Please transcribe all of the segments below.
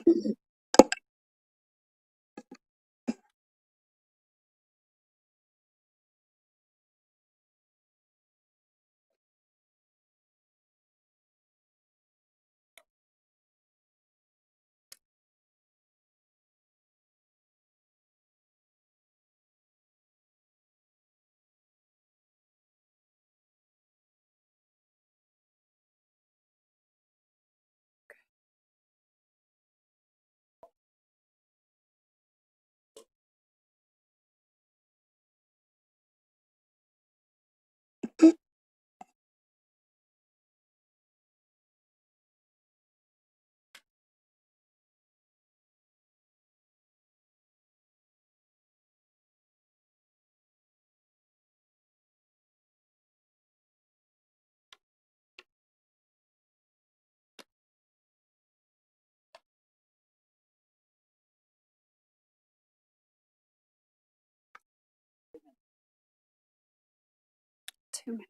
2 minutes.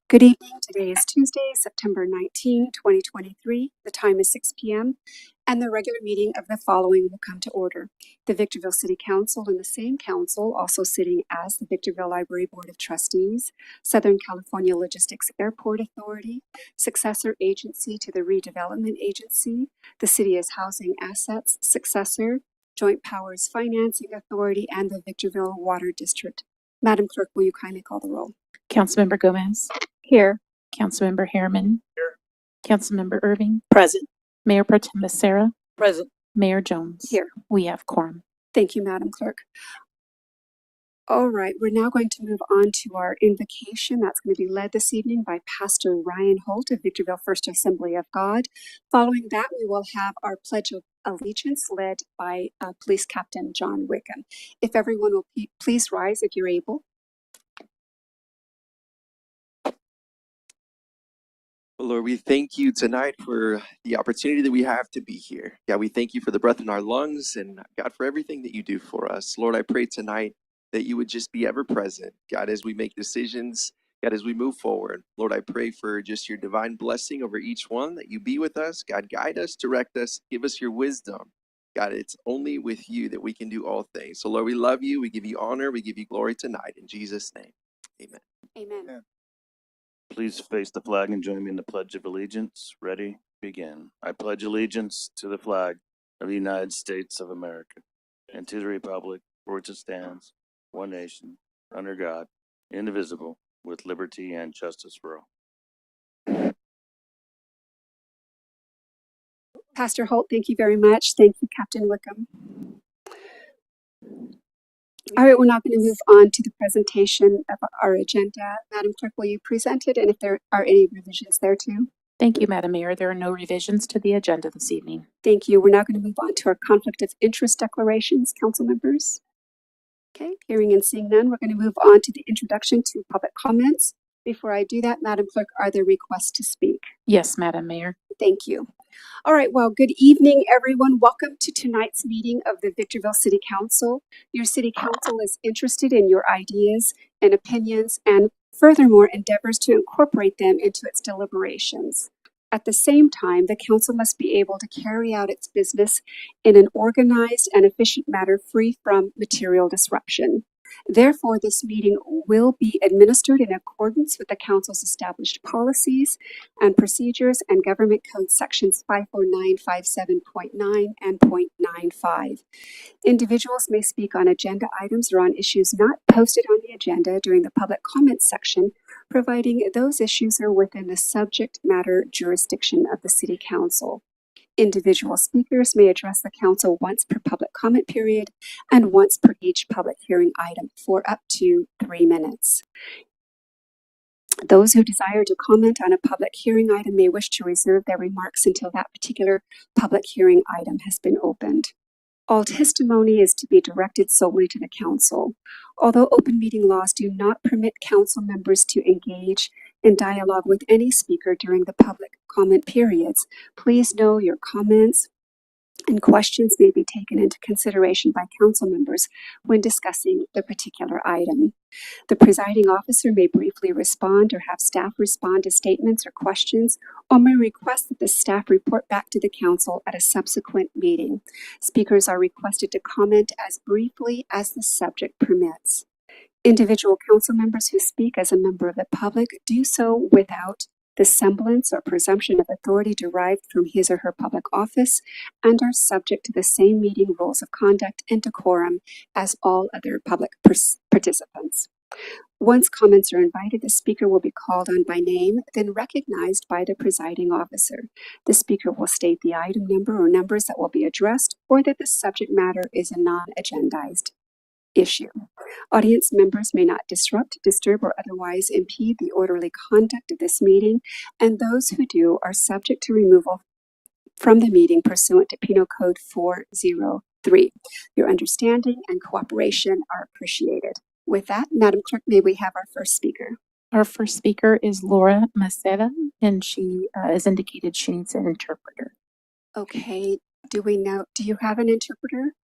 Good evening. Today is Tuesday, September 19, 2023. The time is 6 p.m. and the regular meeting of the following will come to order. The Victorville City Council and the same council, also sitting as the Victorville Library Board of Trustees, Southern California Logistics Airport Authority, successor agency to the Redevelopment Agency, the City as Housing Assets successor, Joint Powers Financing Authority, and the Victorville Water District. Madam Clerk, will you kindly call the roll? Councilmember Gomez. Here. Councilmember Harriman. Here. Councilmember Irving. Present. Mayor Pro Tem Becerra. Present. Mayor Jones. Here. We have quorum. Thank you, Madam Clerk. All right, we're now going to move on to our invocation. That's going to be led this evening by Pastor Ryan Holt of Victorville First Assembly of God. Following that, we will have our Pledge of Allegiance led by Police Captain John Wickham. If everyone will please rise if you're able. Lord, we thank you tonight for the opportunity that we have to be here. God, we thank you for the breath in our lungs and God, for everything that you do for us. Lord, I pray tonight that you would just be ever present, God, as we make decisions, God, as we move forward. Lord, I pray for just your divine blessing over each one, that you be with us. God, guide us, direct us, give us your wisdom. God, it's only with you that we can do all things. So, Lord, we love you. We give you honor. We give you glory tonight. In Jesus' name, amen. Amen. Please face the flag and join me in the Pledge of Allegiance. Ready? Begin. I pledge allegiance to the flag of the United States of America and to the republic for which it stands, one nation, under God, indivisible, with liberty and justice for all. Pastor Holt, thank you very much. Thank you, Captain Wickham. All right, we're now going to move on to the presentation of our agenda. Madam Clerk, will you present it? And if there are any revisions there too? Thank you, Madam Mayor. There are no revisions to the agenda this evening. Thank you. We're now going to move on to our conflict of interest declarations, council members. Okay, hearing and seeing none, we're going to move on to the introduction to public comments. Before I do that, Madam Clerk, are there requests to speak? Yes, Madam Mayor. Thank you. All right, well, good evening, everyone. Welcome to tonight's meeting of the Victorville City Council. Your City Council is interested in your ideas and opinions and furthermore endeavors to incorporate them into its deliberations. At the same time, the Council must be able to carry out its business in an organized and efficient manner free from material disruption. Therefore, this meeting will be administered in accordance with the Council's established policies and procedures and Government Code Sections 54957.9 and .95. Individuals may speak on agenda items or on issues not posted on the agenda during the public comments section, providing those issues are within the subject matter jurisdiction of the City Council. Individual speakers may address the council once per public comment period and once per each public hearing item for up to 3 minutes. Those who desire to comment on a public hearing item may wish to reserve their remarks until that particular public hearing item has been opened. All testimony is to be directed solely to the council. Although open meeting laws do not permit council members to engage in dialogue with any speaker during the public comment periods, please know your comments and questions may be taken into consideration by council members when discussing the particular item. The presiding officer may briefly respond or have staff respond to statements or questions, or may request that the staff report back to the council at a subsequent meeting. Speakers are requested to comment as briefly as the subject permits. Individual council members who speak as a member of the public do so without the semblance or presumption of authority derived from his or her public office and are subject to the same meeting rules of conduct and decorum as all other public participants. Once comments are invited, the speaker will be called on by name, then recognized by the presiding officer. The speaker will state the item number or numbers that will be addressed, or that the subject matter is a non-agendized issue. Audience members may not disrupt, disturb, or otherwise impede the orderly conduct of this meeting, and those who do are subject to removal from the meeting pursuant to Penal Code 403. Your understanding and cooperation are appreciated. With that, Madam Clerk, may we have our first speaker? Our first speaker is Laura Maceda, and she has indicated she needs an interpreter. Okay, do you have an interpreter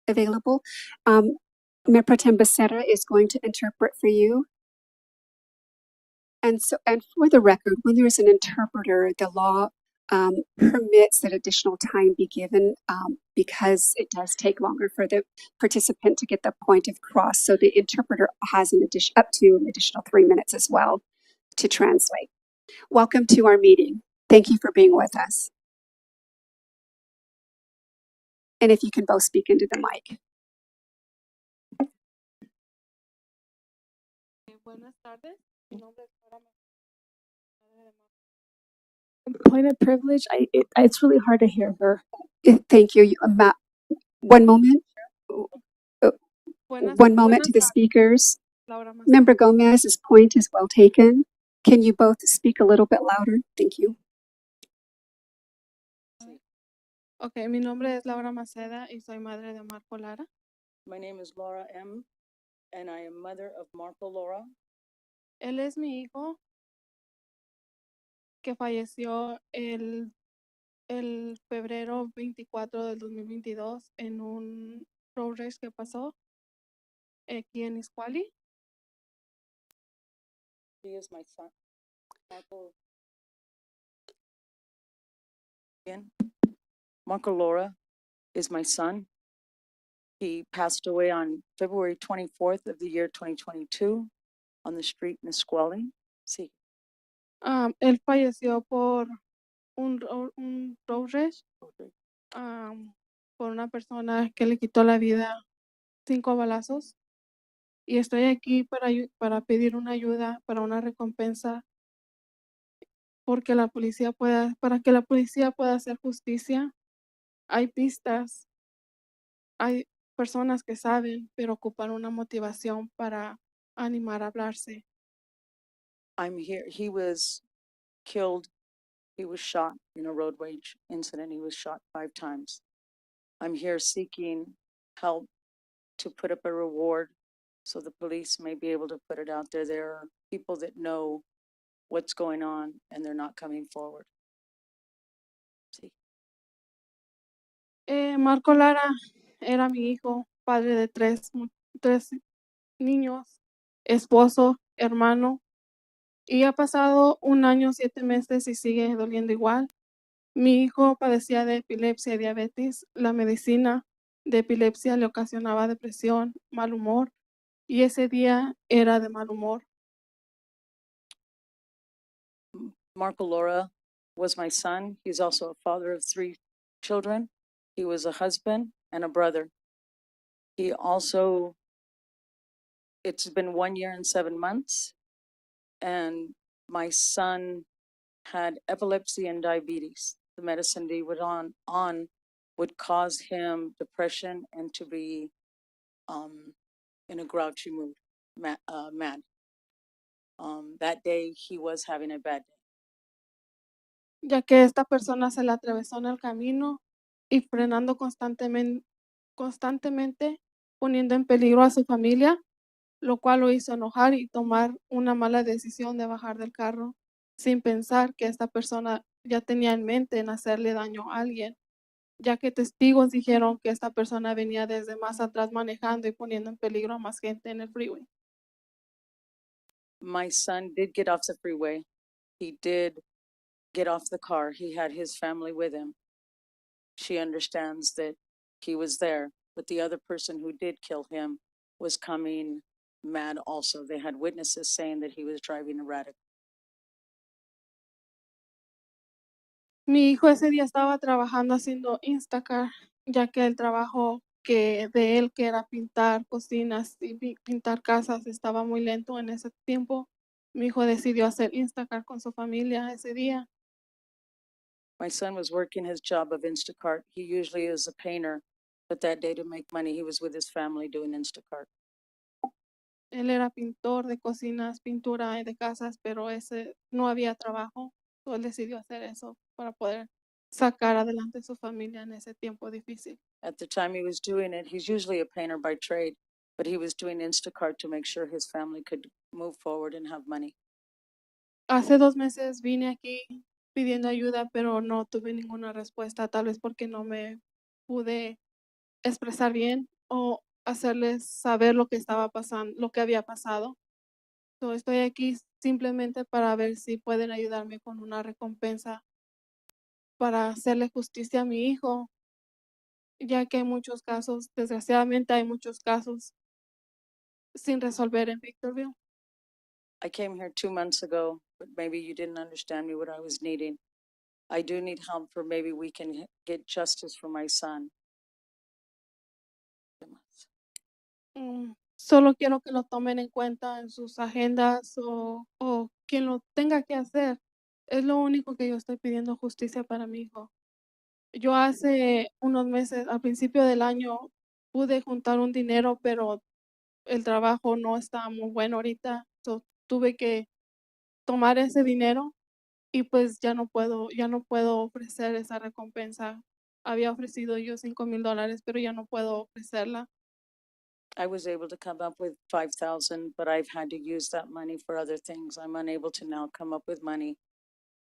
available? Mayor Pro Tem Becerra is going to interpret for you. And for the record, when there's an interpreter, the law permits that additional time be given because it does take longer for the participant to get the point across. So the interpreter has up to an additional 3 minutes as well to translate. Welcome to our meeting. Thank you for being with us. And if you can both speak into the mic. Buenas tardes. Mi nombre es Laura Maceda. Point of privilege. It's really hard to hear her. Thank you. One moment. One moment to the tardes, speakers. Laura Maceda. Member Gomez's point is well taken. Can you both speak a little bit louder? Thank you. Okay, mi nombre es Laura Maceda y soy madre de Marco Lara. My name is Laura M., and I am mother of Marco Lara. Él es mi hijo que falleció el febrero 24 del 2022 en un road race que pasó aquí en Nisqually. He is my son. Marco. Again. Marco Lara is my son. He passed away on February 24th of the year 2022 on the street in Nisqually. Sí. Él falleció por un road race por una persona que le quitó la vida 5 balazos. Y estoy aquí para pedir una ayuda, para una recompensa porque la policía pueda, para que la policía pueda hacer justicia. Hay pistas, hay personas que saben, pero ocupan una motivación para animar a hablarse. I'm here. He was killed. He was shot in a road rage incident. He was shot 5 times. I'm here seeking help to put up a reward so the police may be able to put it out there. There are people that know what's going on and they're not coming forward. Sí. Marco Lara era mi hijo, padre de tres niños, esposo, hermano, y ha pasado 1 año, 7 meses y sigue doliendo igual. Mi hijo padecía de epilepsia y diabetes. La medicina de epilepsia le ocasionaba depresión, mal humor, y ese día era de mal humor. Marco Laura was my son. He's also a father of 3 children. He was a husband and a brother. He also, it's been 1 year and 7 months, and my son had epilepsy and diabetes. The medicine he would on would cause him depression and to be in a grouchy mood, mad. That day he was having a bad day. Ya que esta persona se le atravesó en el camino y frenando constantemente, poniendo en peligro a su familia, lo cual lo hizo enojar y tomar una mala decisión de bajar del carro sin pensar que esta persona ya tenía en mente en hacerle daño a alguien, ya que testigos dijeron que esta persona venía desde más atrás manejando y poniendo en peligro a más gente en el freeway. My son did get off the freeway. He did get off the car. He had his family with him. She understands that he was there, but the other person who did kill him was coming mad also. They had witnesses saying that he was driving erratic. Mi hijo ese día estaba trabajando haciendo Instacart, ya que el trabajo de él, que era pintar cocinas y pintar casas, estaba muy lento en ese tiempo. Mi hijo decidió hacer Instacart con su familia ese día. My son was working his job of Instacart. He usually is a painter, but that day to make money, he was with his family doing Instacart. Él era pintor de cocinas, pintura de casas, pero ese no había trabajo. Él decidió hacer eso para poder sacar adelante su familia en ese tiempo difícil. At the time he was doing it, he's usually a painter by trade, but he was doing Instacart to make sure his family could move forward and have money. Hace 2 meses vine aquí pidiendo ayuda, pero no tuve ninguna respuesta, tal vez porque no me pude expresar bien o hacerles saber lo que estaba pasando, lo que había pasado. Estoy aquí simplemente para ver si pueden ayudarme con una recompensa para hacerle justicia a mi hijo, ya que hay muchos casos, desgraciadamente hay muchos casos sin resolver en Victorville. I came here 2 months ago, but maybe you didn't understand me what I was needing. I do need help for maybe we can get justice for my son. Solo quiero que lo tomen en cuenta en sus agendas o quien lo tenga que hacer. Es lo único que yo estoy pidiendo justicia para mi hijo. Yo hace unos meses, al principio del año, pude juntar un dinero, pero el trabajo no está muy bueno ahorita. Tuve que tomar ese dinero y pues ya no puedo ofrecer esa recompensa. Había ofrecido yo $5,000, pero ya no puedo ofrecerla. I was able to come up with 5,000, but I've had to use that money for other things. I'm unable to now come up with money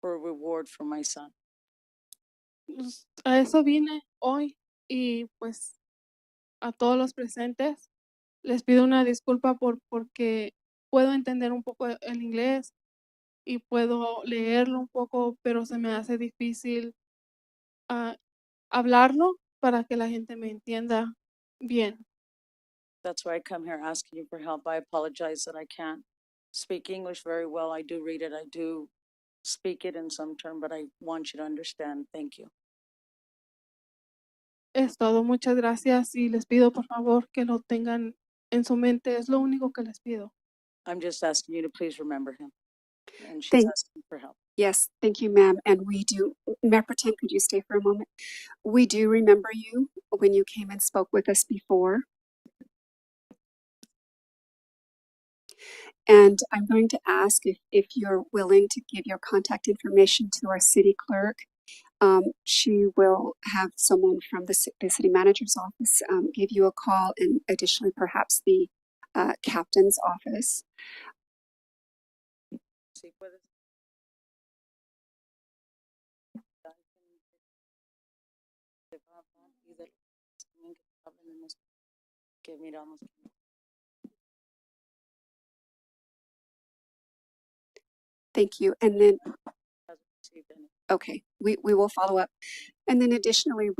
for a reward for my son. Pues, a eso vine hoy y pues a todos los presentes les pido una disculpa porque puedo entender un poco el inglés y puedo leerlo un poco, pero se me hace difícil hablarlo para que la gente me entienda bien. That's why I come here asking you for help. I apologize that I can't speak English very well. I do read it. I do speak it in some term, but I want you to understand. Thank you. Es todo, muchas gracias y les pido por favor que lo tengan en su mente, es lo único que les pido. I'm just asking you to please remember him. and she's Thank- asking for help. Yes, thank you, ma'am. And we do, Mayor Pretend, could you stay for a moment? We do remember you when you came and spoke with us before. And I'm going to ask if you're willing to give your contact information to our city clerk. She will have someone from the city manager's office give you a call, and additionally, perhaps the captain's office. Sí, puedes. Que miramos. Thank you. And then, Hasn't received any. okay, we will follow up. And then additionally,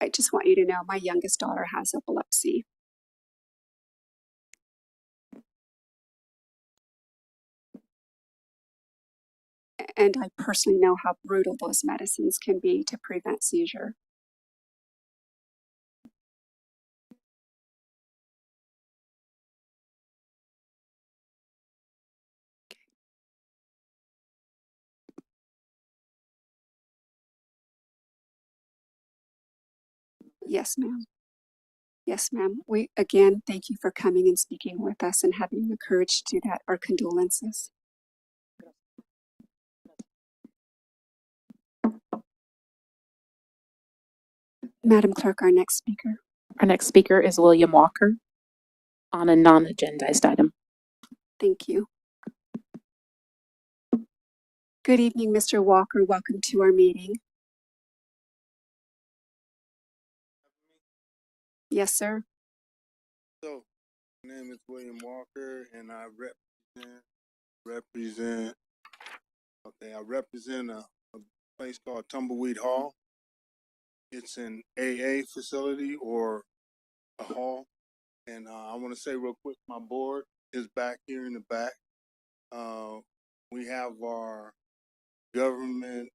I just want you to know my youngest daughter has epilepsy. And I personally know how brutal those medicines can be to prevent seizure. Yes, ma'am. Yes, ma'am. We again thank you for coming and speaking with us and having the courage to do that. Our condolences. Madam Clerk, our next speaker. Our next speaker is William Walker on a non-agendized item. Thank you. Good evening, Mr. Walker. Welcome to our meeting. Yes, sir. So, my name is William Walker, and I represent a place called Tumbleweed Hall. It's an AA facility or a hall, and I want to say real quick, my board is back here in the back. We have our government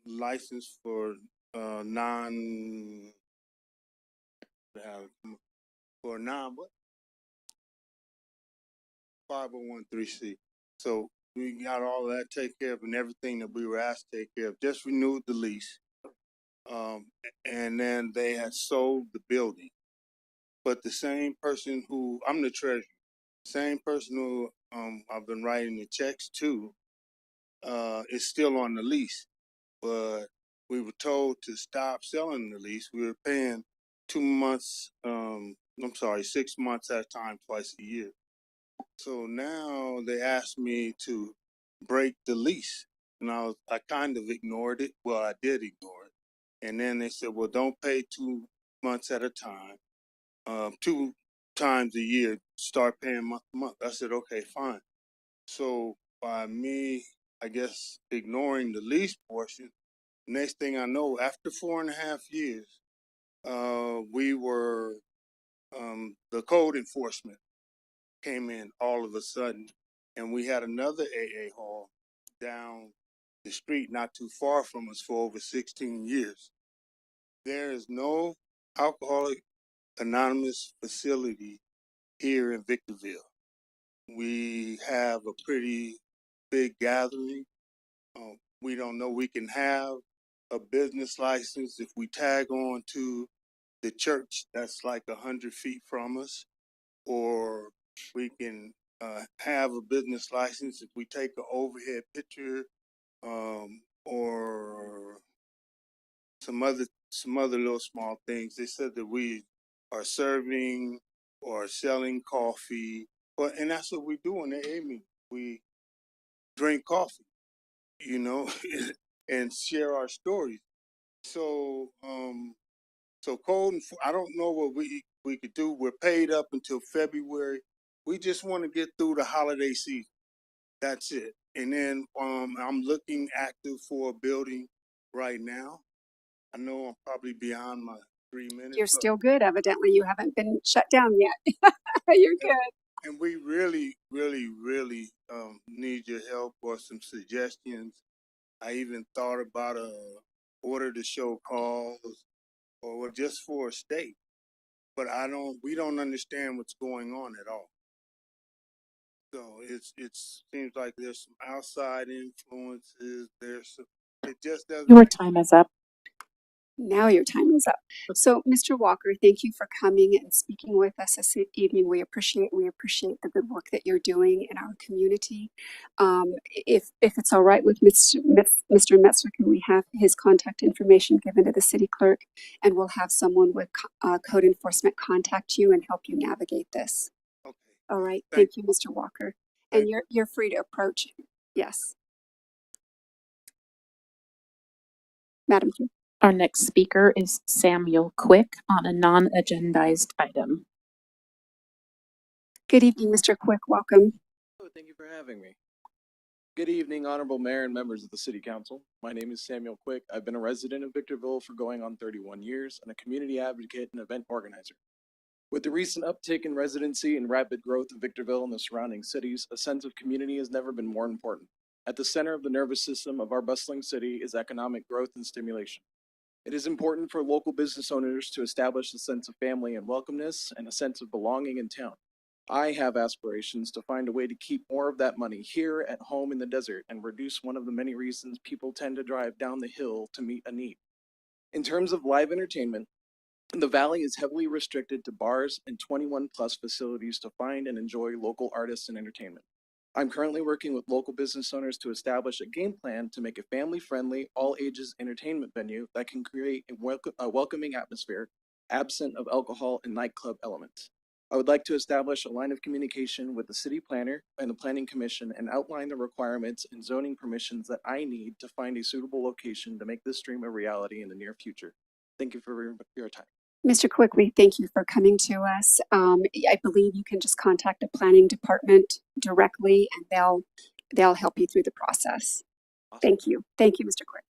license for non what 501(c). So we got all of that taken care of, and everything that we were asked to take care of. Just renewed the lease, and then they had sold the building. But the same person who I'm the treasurer, same person who I've been writing the checks to, is still on the lease. But we were told to stop selling the lease. We were paying 2 months. 6 months at a time, twice a year. So now they asked me to break the lease, and I kind of ignored it. Well, I did ignore it, and then they said, "Well, don't pay 2 months at a time. 2 times a year. Start paying month to month." I said, "Okay, fine." So by me, I guess ignoring the lease portion, next thing I know, after 4.5 years, we were the code enforcement came in all of a sudden, and we had another AA hall down the street, not too far from us, for over 16 years. There is no Alcoholic Anonymous facility here in Victorville. We have a pretty big gathering. We don't know we can have a business license if we tag on to the church that's like 100 feet from us, or we can have a business license if we take an overhead picture, or some other little small things. They said that we are serving or selling coffee, and that's what we do in the AA meeting. We drink coffee, you know, and share our stories. So, I don't know what we could do. We're paid up until February. We just want to get through the holiday season. That's it. And then I'm looking active for a building right now. I know I'm probably beyond my 3 minutes. You're still good. Evidently, you haven't been shut down yet. You're good. And we really, really, really need your help or some suggestions. I even thought about a order to show cause or just for a state. But we don't understand what's going on at all. So it seems like there's some outside influences. It just doesn't. Your time is up. Now your time is up. So, Mr. Walker, thank you for coming and speaking with us this evening. We appreciate the good work that you're doing in our community. If it's all right with Mr. Metzler, can we have his contact information given to the city clerk, and we'll have someone with code enforcement contact you and help you navigate this. Okay. All right. Thank Thank you, Mr. Walker. Thank And you're free to approach. Yes, Madam Clerk. Our next speaker is Samuel Quick on a non-agendized item. Good evening, Mr. Quick. Welcome. Oh, thank you for having me. Good evening, Honorable Mayor and members of the City Council. My name is Samuel Quick. I've been a resident of Victorville for going on 31 years and a community advocate and event organizer. With the recent uptick in residency and rapid growth of Victorville and the surrounding cities, a sense of community has never been more important. At the center of the nervous system of our bustling city is economic growth and stimulation. It is important for local business owners to establish a sense of family and welcomeness and a sense of belonging in town. I have aspirations to find a way to keep more of that money here at home in the desert and reduce one of the many reasons people tend to drive down the hill to meet a need. In terms of live entertainment, the Valley is heavily restricted to bars and 21 plus facilities to find and enjoy local artists and entertainment. I'm currently working with local business owners to establish a game plan to make a family-friendly, all-ages entertainment venue that can create a welcoming atmosphere, absent of alcohol and nightclub elements. I would like to establish a line of communication with the city planner and the planning commission and outline the requirements and zoning permissions that I need to find a suitable location to make this dream a reality in the near future. Thank you for your time. Mr. Quick, we thank you for coming to us. I believe you can just contact the planning department directly, and they'll help you through the process. Awesome. Thank you, Mr. Quick.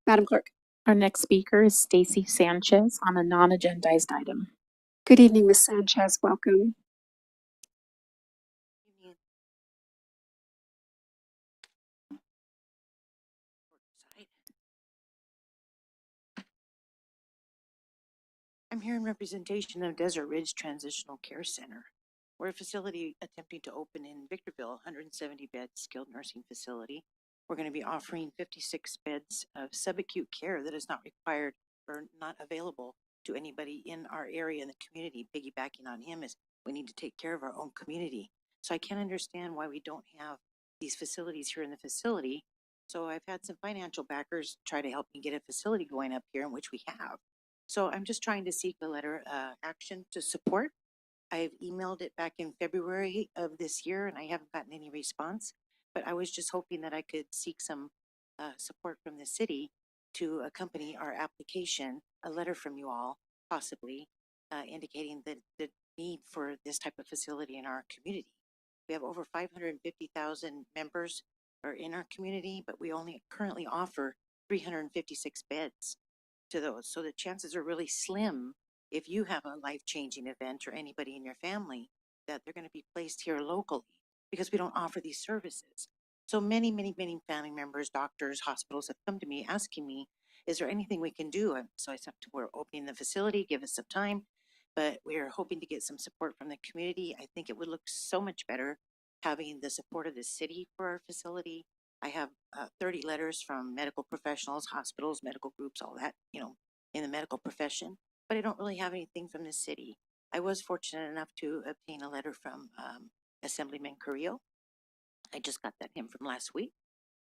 Madam Clerk. Our next speaker is Stacy Sanchez on a non-agendized item. Good evening, Ms. Sanchez. Welcome. I'm here in representation of Desert Ridge Transitional Care Center. We're a facility attempting to open in Victorville, 170-bed skilled nursing facility. We're going to be offering 56 beds of subacute care that is not required or not available to anybody in our area in the community. Piggybacking on him is we need to take care of our own community. So I can't understand why we don't have these facilities here in the facility. So I've had some financial backers try to help me get a facility going up here, in which we have. So I'm just trying to seek a letter action to support. I've emailed it back in February of this year and I haven't gotten any response, but I was just hoping that I could seek some support from the city to accompany our application, a letter from you all, possibly indicating the need for this type of facility in our community. We have over 550,000 members are in our community, but we only currently offer 356 beds to those. So the chances are really slim if you have a life-changing event or anybody in your family that they're going to be placed here locally because we don't offer these services. So many family members, doctors, hospitals have come to me asking me, is there anything we can do? So I said, we're opening the facility, give us some time, but we're hoping to get some support from the community. I think it would look so much better having the support of the city for our facility. I have 30 letters from medical professionals, hospitals, medical groups, all that, in the medical profession, but I don't really have anything from the city. I was fortunate enough to obtain a letter from Assemblyman Carrillo. I just got him from last week,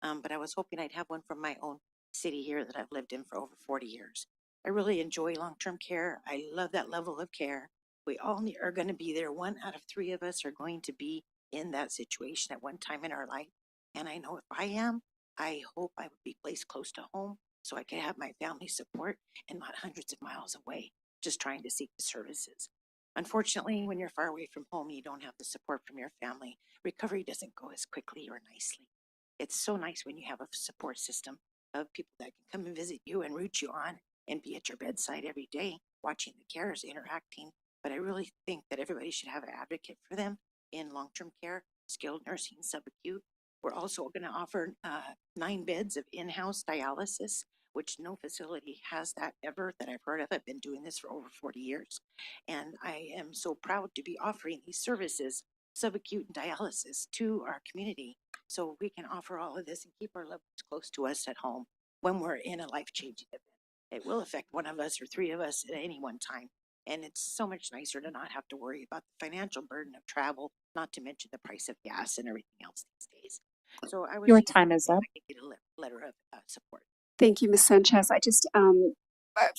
but I was hoping I'd have one from my own city here that I've lived in for over 40 years. I really enjoy long-term care. I love that level of care. We all are going to be there. 1 out of 3 of us are going to be in that situation at one time in our life. And I know if I am, I hope I would be placed close to home so I could have my family support and not hundreds of miles away, just trying to seek the services. Unfortunately, when you're far away from home, you don't have the support from your family. Recovery doesn't go as quickly or nicely. It's so nice when you have a support system of people that can come and visit you and root you on and be at your bedside every day, watching the cares, interacting. But I really think that everybody should have an advocate for them in long-term care, skilled nursing, subacute. We're also going to offer 9 beds of in-house dialysis, which no facility has that ever that I've heard of. I've been doing this for over 40 years. And I am so proud to be offering these services subacute and dialysis to our community. So we can offer all of this and keep our loved ones close to us at home when we're in a life-changing event. It will affect one of us or three of us at any one time. And it's so much nicer to not have to worry about the financial burden of travel, not to mention the price of gas and everything else these days. So I was Your just time is up. hoping I could get a letter of support. Thank you, Ms. Sanchez. I just,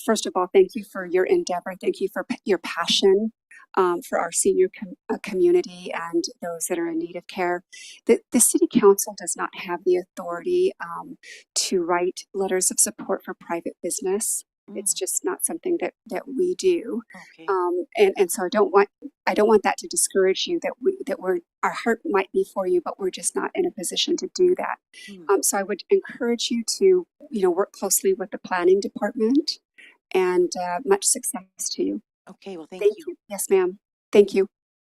first of all, thank you for your endeavor. Thank you for your passion for our senior community and those that are in need of care. The City Council does not have the authority to write letters of support for private business. It's just not something that we do. Okay. And so I don't want that to discourage you that our heart might be for you, but we're just not in a position to do that. So I would encourage you to, work closely with the planning department, and much success to you. Okay, well, thank Thank you. you. Yes, ma'am. Thank you.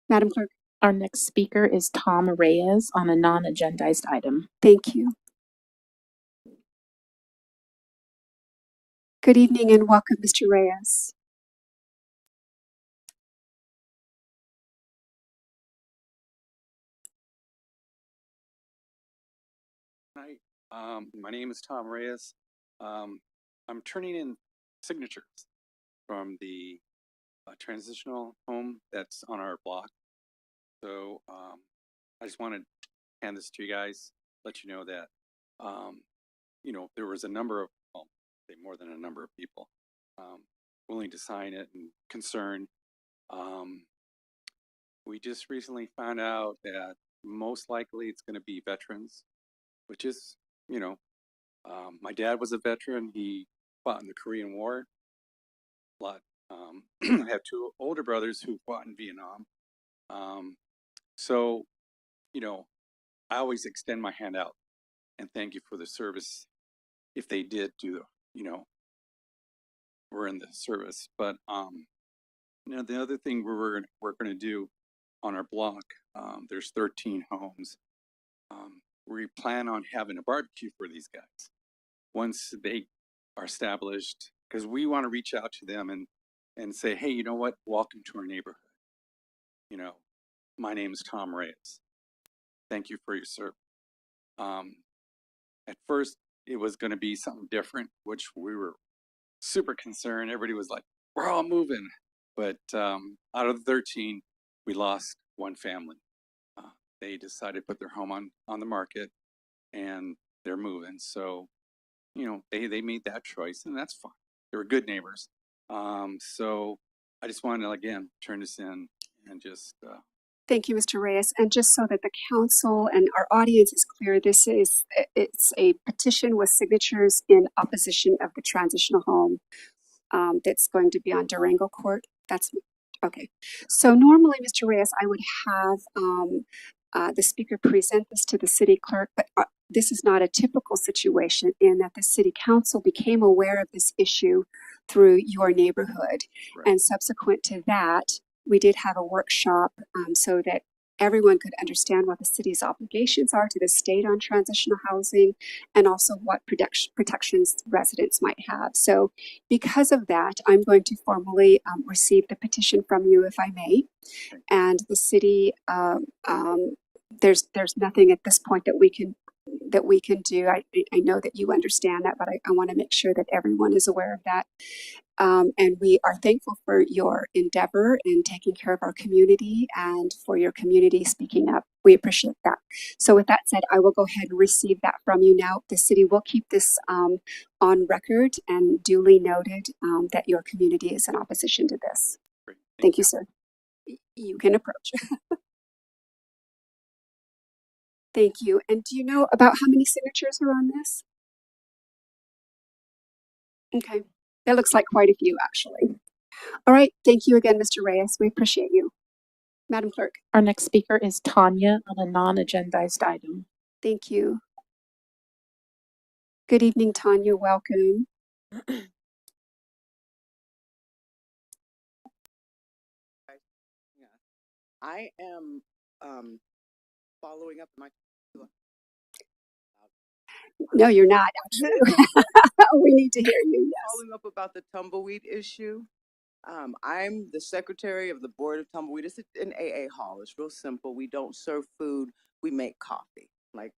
Madam Clerk, Our next speaker is Tom Reyes on a non-agendized item. thank you. Good evening and welcome, Mr. Reyes. Hi, my name is Tom Reyes. I'm turning in signatures from the transitional home that's on our block. So I just want to hand this to you guys, let you know that, there was a number of, well, say more than a number of people willing to sign it and concerned. We just recently found out that most likely it's going to be veterans, which is, my dad was a veteran. He fought in the Korean War. I have two older brothers who fought in Vietnam. So, I always extend my hand out and thank you for the service. If they did do, we're in the service. But the other thing we're going to do on our block, there's 13 homes. We plan on having a barbecue for these guys once they are established, because we want to reach out to them and say, hey, you know what? Welcome to our neighborhood. My name is Tom Reyes. Thank you for your service. At first, it was going to be something different, which we were super concerned. Everybody was like, we're all moving. But out of the 13, we lost one family. They decided to put their home on the market, and they're moving. So, they made that choice, and that's fine. They were good neighbors. So I just wanted to, again, turn this in and just... Thank you, Mr. Reyes. And just so that the council and our audience is clear, it's a petition with signatures in opposition of the transitional home that's going to be on Durango Court. That's okay. So normally, Mr. Reyes, I would have the speaker present this to the city clerk, but this is not a typical situation in that the city council became aware of this issue through your neighborhood. Right. And subsequent to that, we did have a workshop so that everyone could understand what the city's obligations are to the state on transitional housing, and also what protections residents might have. So because of that, I'm going to formally receive the petition from you, if I may. And the city, there's nothing at this point that we can do. I know that you understand that, but I want to make sure that everyone is aware of that. And we are thankful for your endeavor in taking care of our community and for your community speaking up. We appreciate that. So with that said, I will go ahead and receive that from you now. The city will keep this on record and duly noted that your community is in opposition to this. Great. Thank you, sir. You can approach. Thank you. And do you know about how many signatures are on this? Okay. That looks like quite a few, actually. All right. Thank you again, Mr. Reyes. We appreciate you. Madam Clerk. Our next speaker is Tanya on a non-agendized item. Thank you. Good evening, Tanya. Welcome. I am following up my. No, you're not, actually. We need to hear you, yes. Following up about the tumbleweed issue. I'm the secretary of the Board of Tumbleweed. It's an AA hall. It's real simple. We don't serve food. We make coffee, like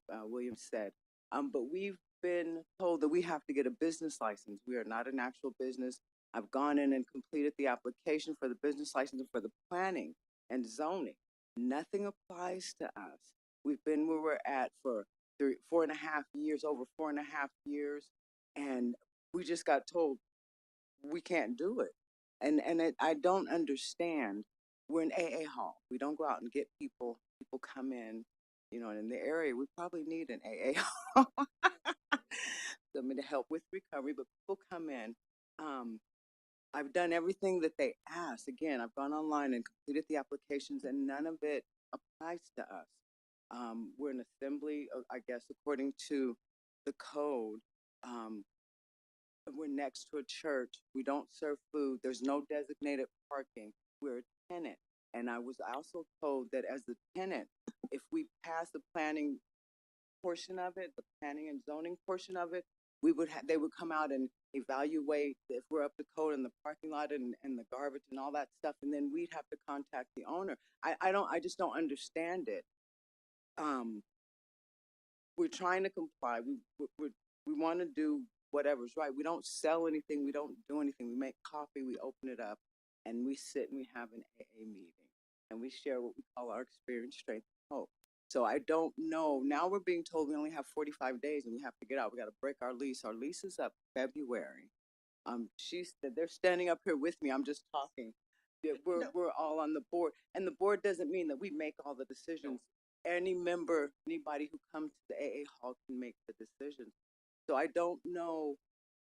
William said. But we've been told that we have to get a business license. We are not an actual business. I've gone in and completed the application for the business license and for the planning and zoning. Nothing applies to us. We've been where we're at for 4.5 years, over 4.5 years, and we just got told we can't do it. I don't understand. We're an AA hall. We don't go out and get people. People come in, and in the area, we probably need an AA hall. Something to help with recovery, but people come in. I've done everything that they asked. Again, I've gone online and completed the applications, and none of it applies to us. We're an assembly, I guess, according to the code. We're next to a church. We don't serve food. There's no designated parking. We're a tenant. And I was also told that as the tenant, if we pass the planning portion of it, the planning and zoning portion of it, they would come out and evaluate if we're up to code in the parking lot and the garbage and all that stuff, and then we'd have to contact the owner. I just don't understand it. We're trying to comply. We want to do whatever's right. We don't sell anything. We don't do anything. We make coffee. We open it up, and we sit and we have an AA meeting, and we share what we call our experience, strength, and hope. So I don't know. Now we're being told we only have 45 days and we have to get out. We got to break our lease. Our lease is up February. They're standing up here with me. I'm just talking. We're all on the board, and the board doesn't mean that we make all the decisions. Any member, anybody who comes to the AA hall can make the decisions. So I don't know.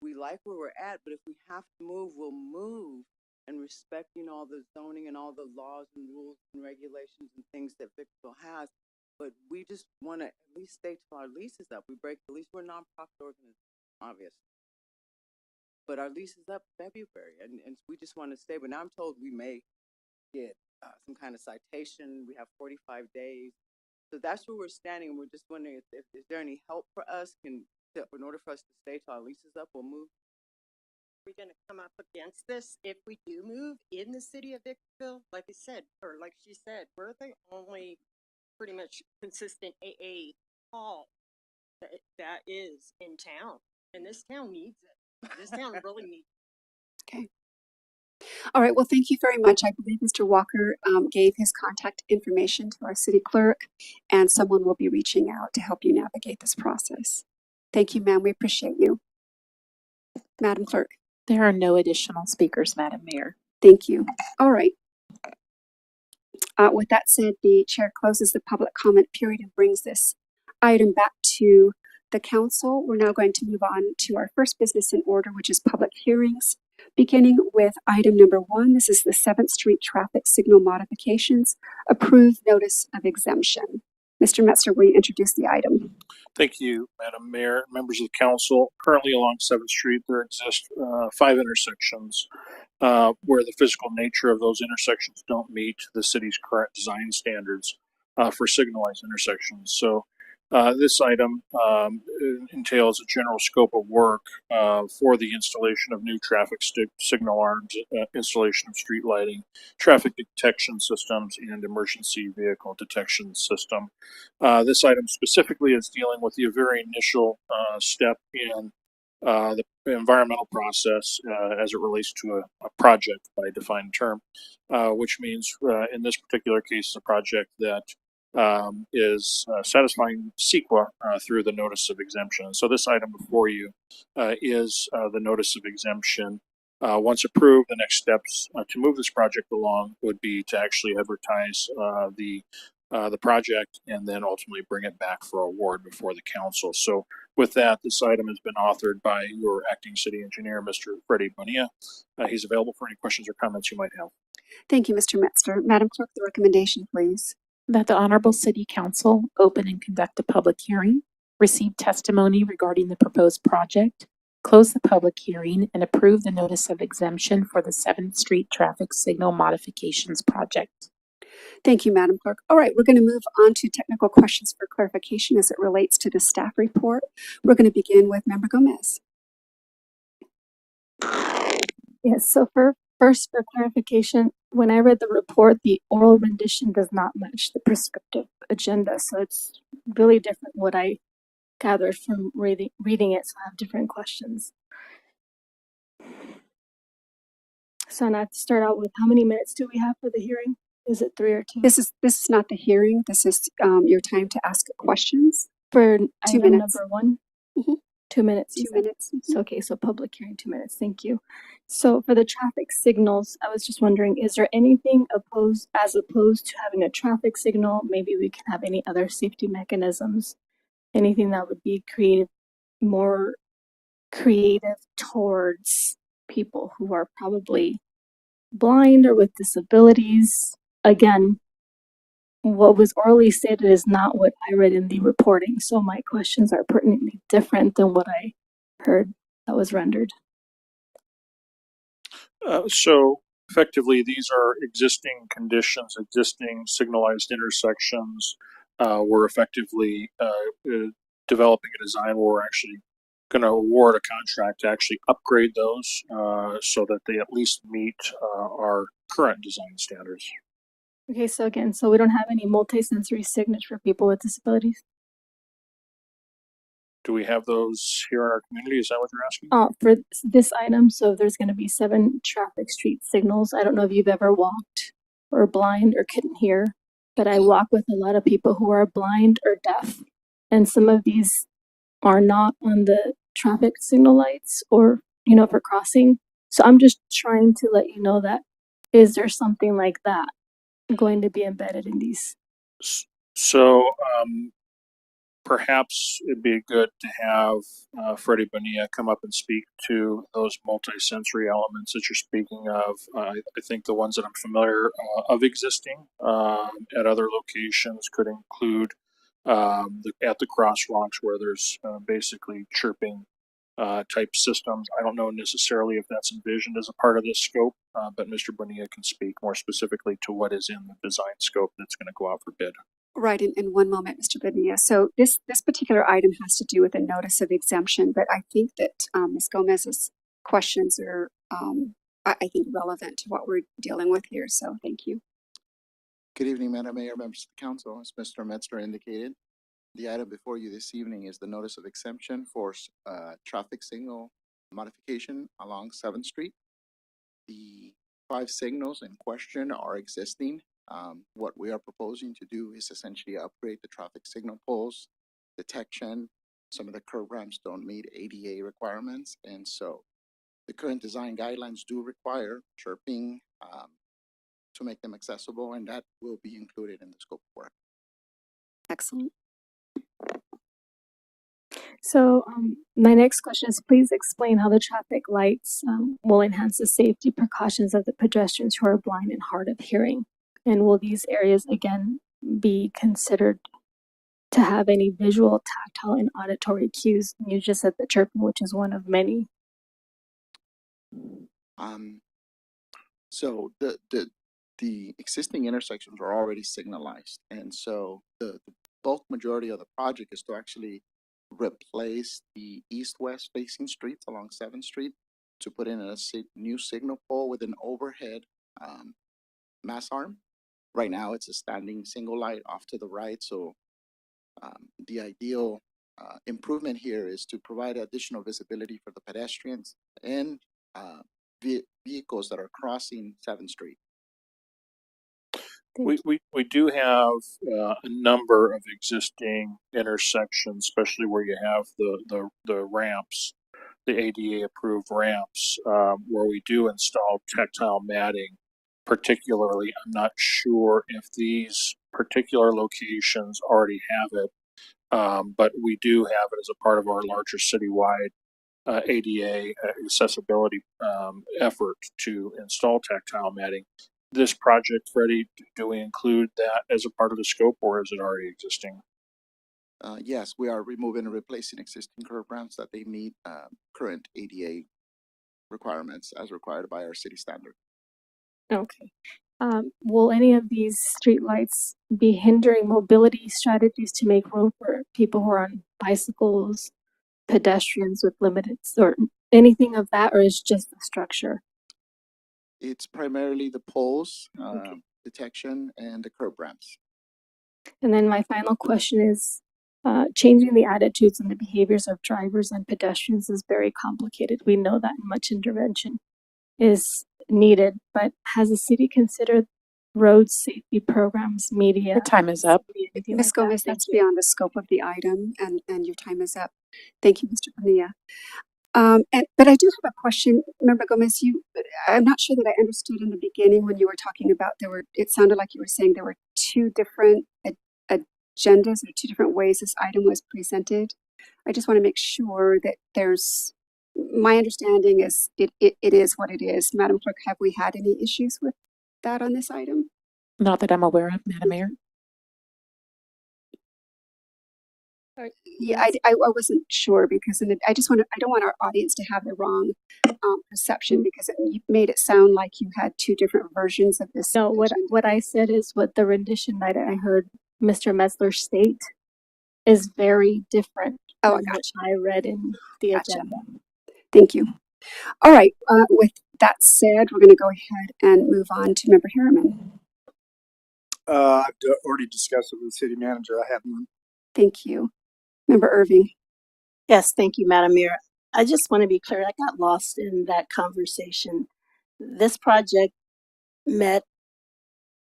We like where we're at, but if we have to move, we'll move, and respecting all the zoning and all the laws and rules and regulations and things that Victorville has. But we just want to at least stay till our lease is up. We break the lease. We're a nonprofit organization, obviously. But our lease is up February, and we just want to stay. But now I'm told we may get some kind of citation. We have 45 days. So that's where we're standing, and we're just wondering if is there any help for us? In order for us to stay till our lease is up, we'll move. We're going to come up against this if we do move in the city of Victorville. Like I said, or like she said, we're the only pretty much consistent AA hall that is in town, and this town needs it. This town really needs it. Okay. All right. Well, thank you very much. I believe Mr. Walker gave his contact information to our city clerk, and someone will be reaching out to help you navigate this process. Thank you, ma'am. We appreciate you. Madam Clerk. There are no additional speakers, Madam Mayor. Thank you. All right. With that said, the chair closes the public comment period and brings this item back to the council. We're now going to move on to our first business in order, which is public hearings, beginning with item number 1. This is the 7th Street traffic signal modifications, approved notice of exemption. Mr. Metzger, will you introduce the item? Thank you, Madam Mayor, members of the council. Currently along 7th Street, there exist 5 intersections where the physical nature of those intersections don't meet the city's current design standards for signalized intersections. So this item entails a general scope of work for the installation of new traffic signal arms, installation of street lighting, traffic detection systems, and emergency vehicle detection system. This item specifically is dealing with the very initial step in the environmental process as it relates to a project by a defined term, which means in this particular case, it's a project that is satisfying CEQA through the notice of exemption. So this item before you is the notice of exemption. Once approved, the next steps to move this project along would be to actually advertise the project and then ultimately bring it back for award before the council. So with that, this item has been authored by your acting city engineer, Mr. Freddie Bonilla. He's available for any questions or comments you might have. Thank you, Mr. Metzger. Madam Clerk, the recommendation, please. That the Honorable City Council open and conduct a public hearing, receive testimony regarding the proposed project, close the public hearing, and approve the notice of exemption for the 7th Street traffic signal modifications project. Thank you, Madam Clerk. All right, we're going to move on to technical questions for clarification as it relates to the staff report. We're going to begin with Member Gomez. Yes, so for first, for clarification, when I read the report, the oral rendition does not match the prescriptive agenda, so it's really different what I gathered from reading it, so I have different questions. So now to start out with, how many minutes do we have for the hearing? Is it 3 or 2? This is not the hearing. This is your time to ask questions. For 2 item minutes. number 1? Mhm. 2 minutes. you 2 said? minutes. So, okay, so public hearing, 2 minutes. Thank you. So for the traffic signals, I was just wondering, is there anything opposed to having a traffic signal? Maybe we can have any other safety mechanisms, anything that would be more creative towards people who are probably blind or with disabilities. Again, what was orally stated is not what I read in the reporting, so my questions are pertinently different than what I heard that was rendered. So effectively, these are existing conditions, existing signalized intersections. We're effectively developing a design where we're actually going to award a contract to actually upgrade those so that they at least meet our current design standards. Okay, so again, so we don't have any multisensory signage for people with disabilities? Do we have those here in our community? Is that what you're asking? For this item, so there's going to be 7 traffic street signals. I don't know if you've ever walked or blind or couldn't hear, but I walk with a lot of people who are blind or deaf, and some of these are not on the traffic signal lights or, for crossing. So I'm just trying to let you know that, is there something like that going to be embedded in these? So perhaps it'd be good to have Freddie Bonilla come up and speak to those multi-sensory elements that you're speaking of. I think the ones that I'm familiar of existing at other locations could include at the crosswalks where there's basically chirping type systems. I don't know necessarily if that's envisioned as a part of this scope, but Mr. Bonilla can speak more specifically to what is in the design scope that's going to go out for bid. Right, in one moment, Mr. Bonilla. So this particular item has to do with a notice of exemption, but I think that Ms. Gomez's questions are, I think, relevant to what we're dealing with here. So thank you. Good evening, Madam Mayor, members of the council. As Mr. Metzler indicated, the item before you this evening is the notice of exemption for traffic signal modification along 7th Street. The 5 signals in question are existing. What we are proposing to do is essentially upgrade the traffic signal poles, detection. Some of the curb ramps don't meet ADA requirements, and so the current design guidelines do require chirping to make them accessible, and that will be included in the scope of work. Excellent. So my next question is, please explain how the traffic lights will enhance the safety precautions of the pedestrians who are blind and hard of hearing. And will these areas again be considered to have any visual, tactile, and auditory cues? You just said the chirping, which is one of many. So the existing intersections are already signalized, and so the bulk majority of the project is to actually replace the east-west facing streets along 7th Street to put in a new signal pole with an overhead mass arm. Right now, it's a standing single light off to the right. So the ideal improvement here is to provide additional visibility for the pedestrians and vehicles that are crossing 7th Street. We do have a number of existing intersections, especially where you have the ramps, the ADA approved ramps, where we do install tactile matting. Particularly, I'm not sure if these particular locations already have it, but we do have it as a part of our larger citywide ADA accessibility effort to install tactile matting. This project, Freddie, do we include that as a part of the scope, or is it already existing? Yes, we are removing and replacing existing curb ramps that they meet current ADA requirements as required by our city standard. Okay. Will any of these streetlights be hindering mobility strategies to make room for people who are on bicycles, pedestrians with limited, or anything of that, or is just the structure? It's primarily the poles, detection, and the curb ramps. And then my final question is, changing the attitudes and the behaviors of drivers and pedestrians is very complicated. We know that much intervention is needed, but has the city considered road safety programs, media? Your time is up. Anything Ms. like that? Gomez, Thank that's you. beyond the scope of the item, and your time is up. Thank you, Mr. Bonilla. But I do have a question, Member Gomez. I'm not sure that I understood in the beginning when you were talking about it sounded like you were saying there were two different agendas or two different ways this item was presented. I just want to make sure that my understanding is it is what it is. Madam Clerk, have we had any issues with that on this item? Not that I'm aware of, Madam Mayor. Yeah, I wasn't sure because I don't want our audience to have the wrong perception because you made it sound like you had two different versions of this. No, agenda. what I said is what the rendition that I heard Mr. Metzler state is very different Oh, I than gotcha. what I read in the Gotcha. agenda. Thank you. All right. With that said, we're going to go ahead and move on to Member Harriman. I've already discussed it with the city manager. I have none. Thank you. Member Irving. Yes, thank you, Madam Mayor. I just want to be clear, I got lost in that conversation. This project met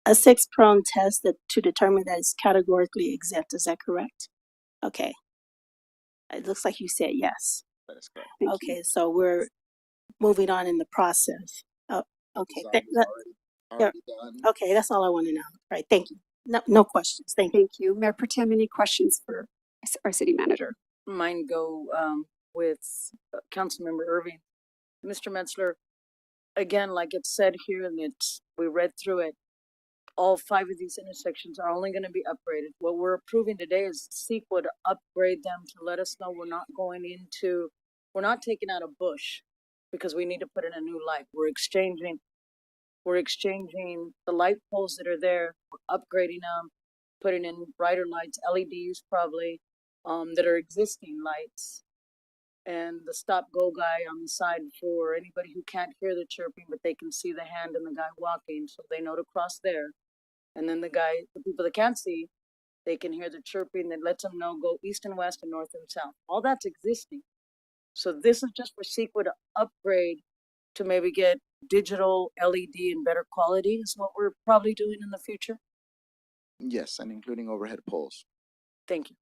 a 6-prong test to determine that it's categorically exempt. Is that correct? Okay. It looks like you said yes. That is correct. Thank Okay, so we're moving on in the process. Oh, okay. Design is already done. Okay, that's all I want to know. All right, thank you. No questions. Thank you. Thank you. Mayor Pro Tem, any questions for our city manager? Mine go with Councilmember Irving. Mr. Metzler, again, like it said here, and we read through it, all 5 of these intersections are only going to be upgraded. What we're approving today is CEQA to upgrade them to let us know we're not taking out a bush because we need to put in a new light. We're exchanging the light poles that are there, we're upgrading them, putting in brighter lights, LEDs probably, that are existing lights. And the stop-go guy on the side for anybody who can't hear the chirping, but they can see the hand and the guy walking, so they know to cross there. And then the people that can't see, they can hear the chirping that lets them know go east and west and north and south. All that's existing. So this is just for CEQA to upgrade to maybe get digital LED and better quality is what we're probably doing in the future. Yes, and including overhead poles. Thank you.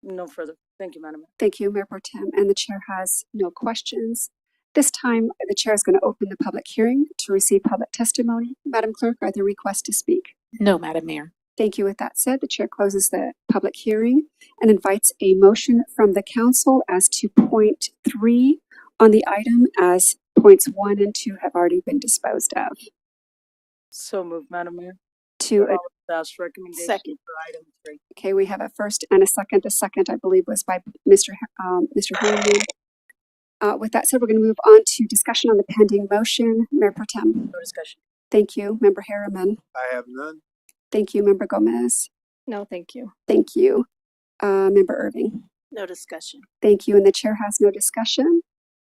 No further. Thank you, Madam Mayor. Thank you, Mayor Pro Tem. And the chair has no questions. This time, the chair is going to open the public hearing to receive public testimony. Madam Clerk, are there requests to speak? No, Madam Mayor. Thank you. With that said, the chair closes the public hearing and invites a motion from the council as to point 3 on the item, as points 1 and 2 have already been disposed of. So moved, Madam Mayor. To Staff's recommendation Second. for item 3. Okay, we have a first and a second. A second, I believe, was by Mr. Harriman. With that said, we're going to move on to discussion on the pending motion. Mayor Pro Tem. No discussion. Thank you. Member Harriman. I have none. Thank you. Member Gomez. No, thank you. Thank you. Member Irving. No discussion. Thank you. And the chair has no discussion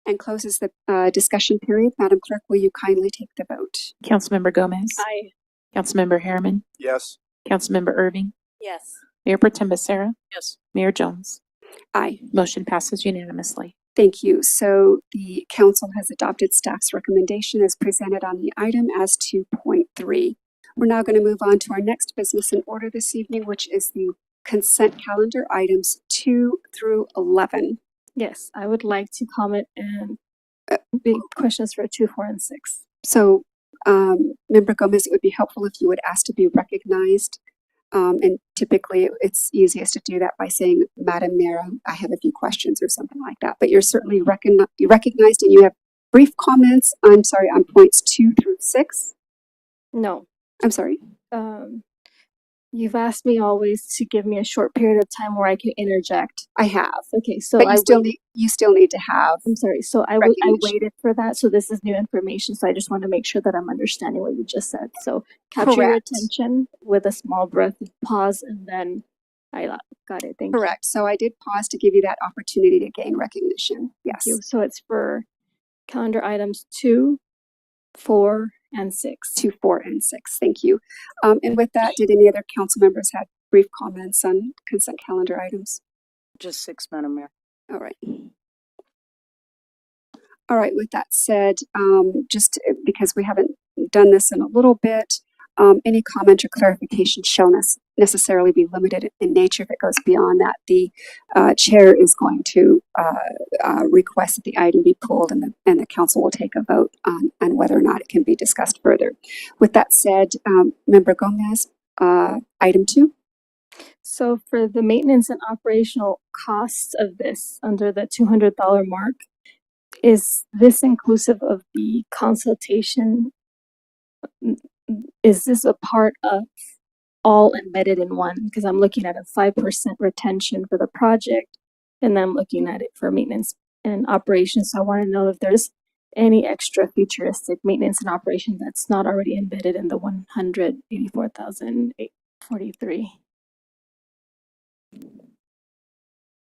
and closes the discussion period. Madam Clerk, will you kindly take the vote? Councilmember Gomez. Aye. Councilmember Harriman. Yes. Councilmember Irving. Yes. Mayor Pro Tem Becerra. Yes. Mayor Jones. Aye. Motion passes unanimously. Thank you. So the council has adopted staff's recommendation as presented on the item as to point 3. We're now going to move on to our next business in order this evening, which is the consent calendar items 2 through 11. Yes, I would like to comment and big questions for 2, 4, and 6. So, Member Gomez, it would be helpful if you would ask to be recognized. And typically it's easiest to do that by saying, Madam Mayor, I have a few questions or something like that. But you're certainly recognized and you have brief comments, on points 2 through 6. No. I'm sorry. You've asked me always to give me a short period of time where I can interject. I have. Okay, so But you still need to have. I'm sorry. So I waited for that. So this is new information. So I just want to make sure that I'm understanding what you just said. So capture your Correct. attention with a small breath, pause, and then I got it. Thank Correct. So I did pause to give you that opportunity to gain recognition. Yes. you. So it's for calendar items 2, 4, and 6. 2, 4, and 6. Thank you. And with that, did any other council members have brief comments on consent calendar items? Just 6, Madam Mayor. All right. All right, with that said, just because we haven't done this in a little bit, any comment or clarification shall necessarily be limited in nature. If it goes beyond that, the chair is going to request that the item be pulled, and the council will take a vote on whether or not it can be discussed further. With that said, Member Gomez, item 2. So for the maintenance and operational costs of this under the $200 mark, is this inclusive of the consultation? Is this a part of all embedded in one? Because I'm looking at a 5% retention for the project, and then I'm looking at it for maintenance and operations. So I want to know if there's any extra futuristic maintenance and operations that's not already embedded in the 184,843.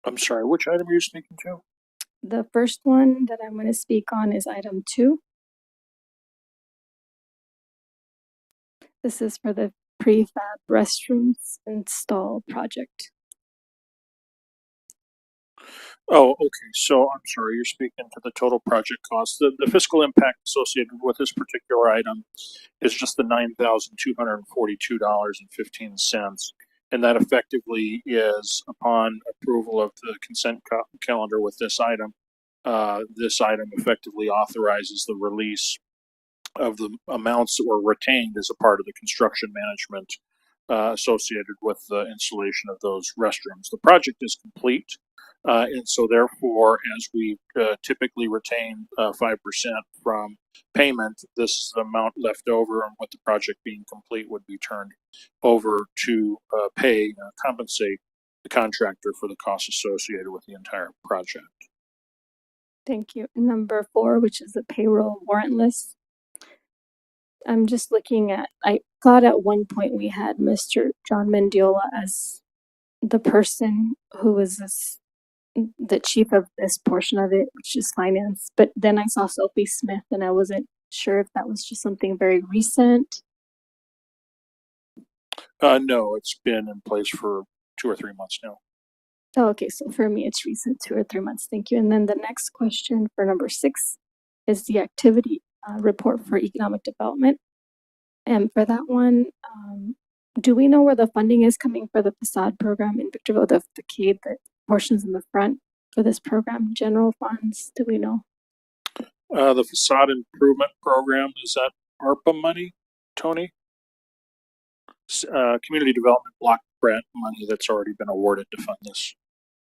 I'm sorry, which item are you speaking to? The first one that I'm going to speak on is item 2. This is for the prefab restrooms install project. Oh, okay. So I'm sorry, you're speaking to the total project cost. The fiscal impact associated with this particular item is just the $9,242.15. And that effectively is upon approval of the consent calendar with this item. This item effectively authorizes the release of the amounts that were retained as a part of the construction management associated with the installation of those restrooms. The project is complete, and so therefore, as we typically retain 5% from payment, this is the amount left over, and with the project being complete would be turned over to compensate the contractor for the costs associated with the entire project. Thank you. Number 4, which is the payroll warrant list. I'm just looking at, I thought at one point we had Mr. John Mendiola as the person who was the chief of this portion of it, which is finance. But then I saw Sophie Smith, and I wasn't sure if that was just something very recent. No, it's been in place for 2 or 3 months now. Oh, okay. So for me, it's recent, 2 or 3 months. Thank you. And then the next question for number 6 is the activity report for economic development. And for that one, do we know where the funding is coming for the facade program in Victorville, the facade, the portions in the front for this program, general funds? Do we know? The facade improvement program, is that ARPA money, Tony? Community development block grant money that's already been awarded to fund this.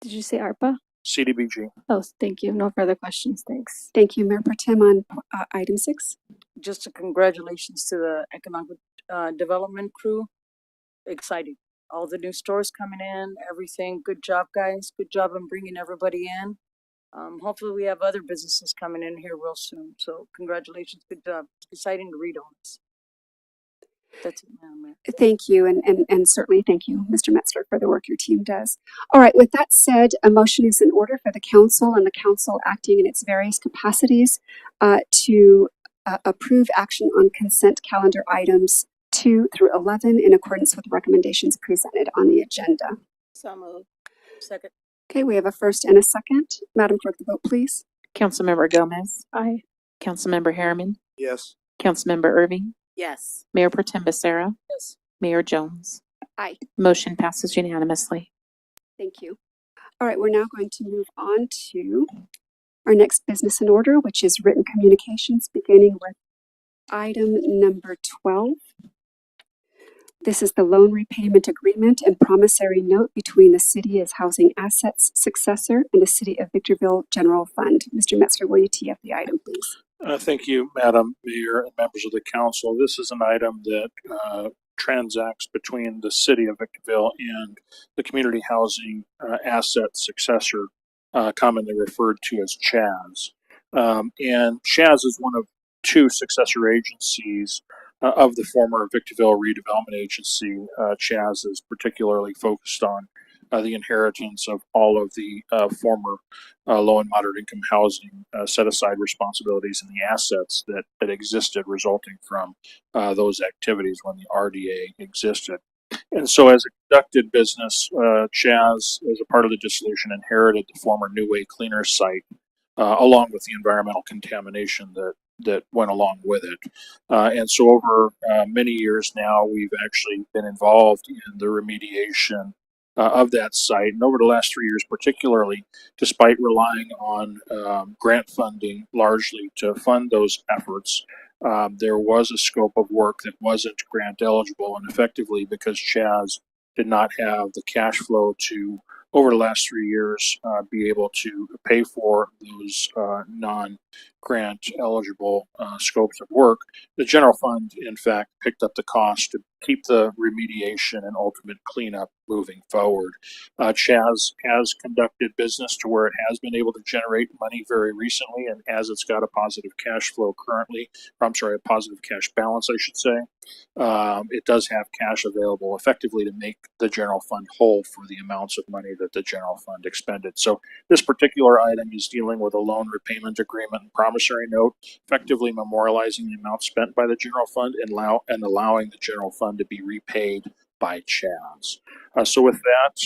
Did you say ARPA? CDBG. Oh, thank you. No further questions. Thanks. Thank you, Mayor Pro Tem, on item 6. Just a congratulations to the economic development crew. Exciting. All the new stores coming in, everything. Good job, guys. Good job on bringing everybody in. Hopefully we have other businesses coming in here real soon. So congratulations. Good job. It's exciting to read on this. That's it, Madam Mayor. Thank you, and certainly thank you, Mr. Metzler, for the work your team does. All right, with that said, a motion is in order for the council and the council acting in its various capacities to approve action on consent calendar items 2 through 11 in accordance with recommendations presented on the agenda. So moved. Second. Okay, we have a first and a second. Madam Clerk, the vote, please. Councilmember Gomez, Aye. Councilmember Harriman, Yes. Councilmember Irving, Yes. Mayor Pro Tem Becerra, Yes. Mayor Jones. Aye. Motion passes unanimously. Thank you. All right, we're now going to move on to our next business in order, which is written communications, beginning with item number 12. This is the loan repayment agreement and promissory note between the city as housing assets successor and the City of Victorville General Fund. Mr. Metzler, will you tee up the item, please? Thank you, Madam Mayor and members of the council. This is an item that transacts between the City of Victorville and the Community Housing Asset Successor, commonly referred to as CHAS. And CHAS is one of 2 successor agencies of the former Victorville Redevelopment Agency. CHAS is particularly focused on the inheritance of all of the former low and moderate income housing set aside responsibilities and the assets that existed resulting from those activities when the RDA existed. And so, as a conducted business, Chaz, as a part of the dissolution, inherited the former New Way Cleaner site, along with the environmental contamination that went along with it. And so, over many years now, we've actually been involved in the remediation of that site. And over the last 3 years, particularly, despite relying on grant funding largely to fund those efforts, there was a scope of work that wasn't grant eligible, and effectively because Chaz did not have the cash flow to, over the last 3 years, be able to pay for those non-grant eligible scopes of work, the general fund, in fact, picked up the cost to keep the remediation and ultimate cleanup moving forward. Chaz has conducted business to where it has been able to generate money very recently, and as it's got a positive cash flow currently, a positive cash balance, I should say, it does have cash available effectively to make the general fund whole for the amounts of money that the general fund expended. So this particular item is dealing with a loan repayment agreement and promissory note, effectively memorializing the amount spent by the general fund and allowing the general fund to be repaid by Chaz. So with that,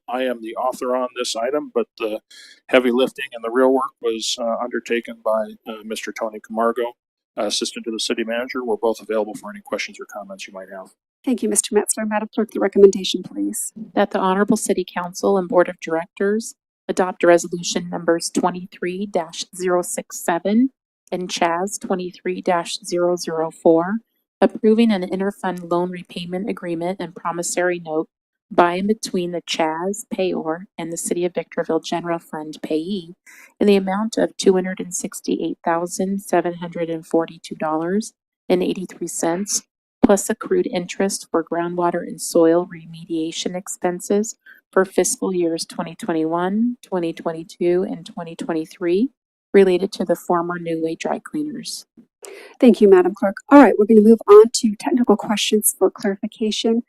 I am the author on this item, but the heavy lifting and the real work was undertaken by Mr. Tony Camargo, assistant to the city manager. We're both available for any questions or comments you might have. Thank you, Mr. Metzler. Madam Clerk, the recommendation, please. That the Honorable City Council and Board of Directors adopt resolution numbers 23-067 and Chaz 23-004, approving an interfund loan repayment agreement and promissory note by and between the Chaz payor and the City of Victorville General Fund payee in the amount of $268,742.83, plus accrued interest for groundwater and soil remediation expenses for fiscal years 2021, 2022, and 2023 related to the former New Way Dry Cleaners. Thank you, Madam Clerk. All right, we're going to move on to technical questions for clarification.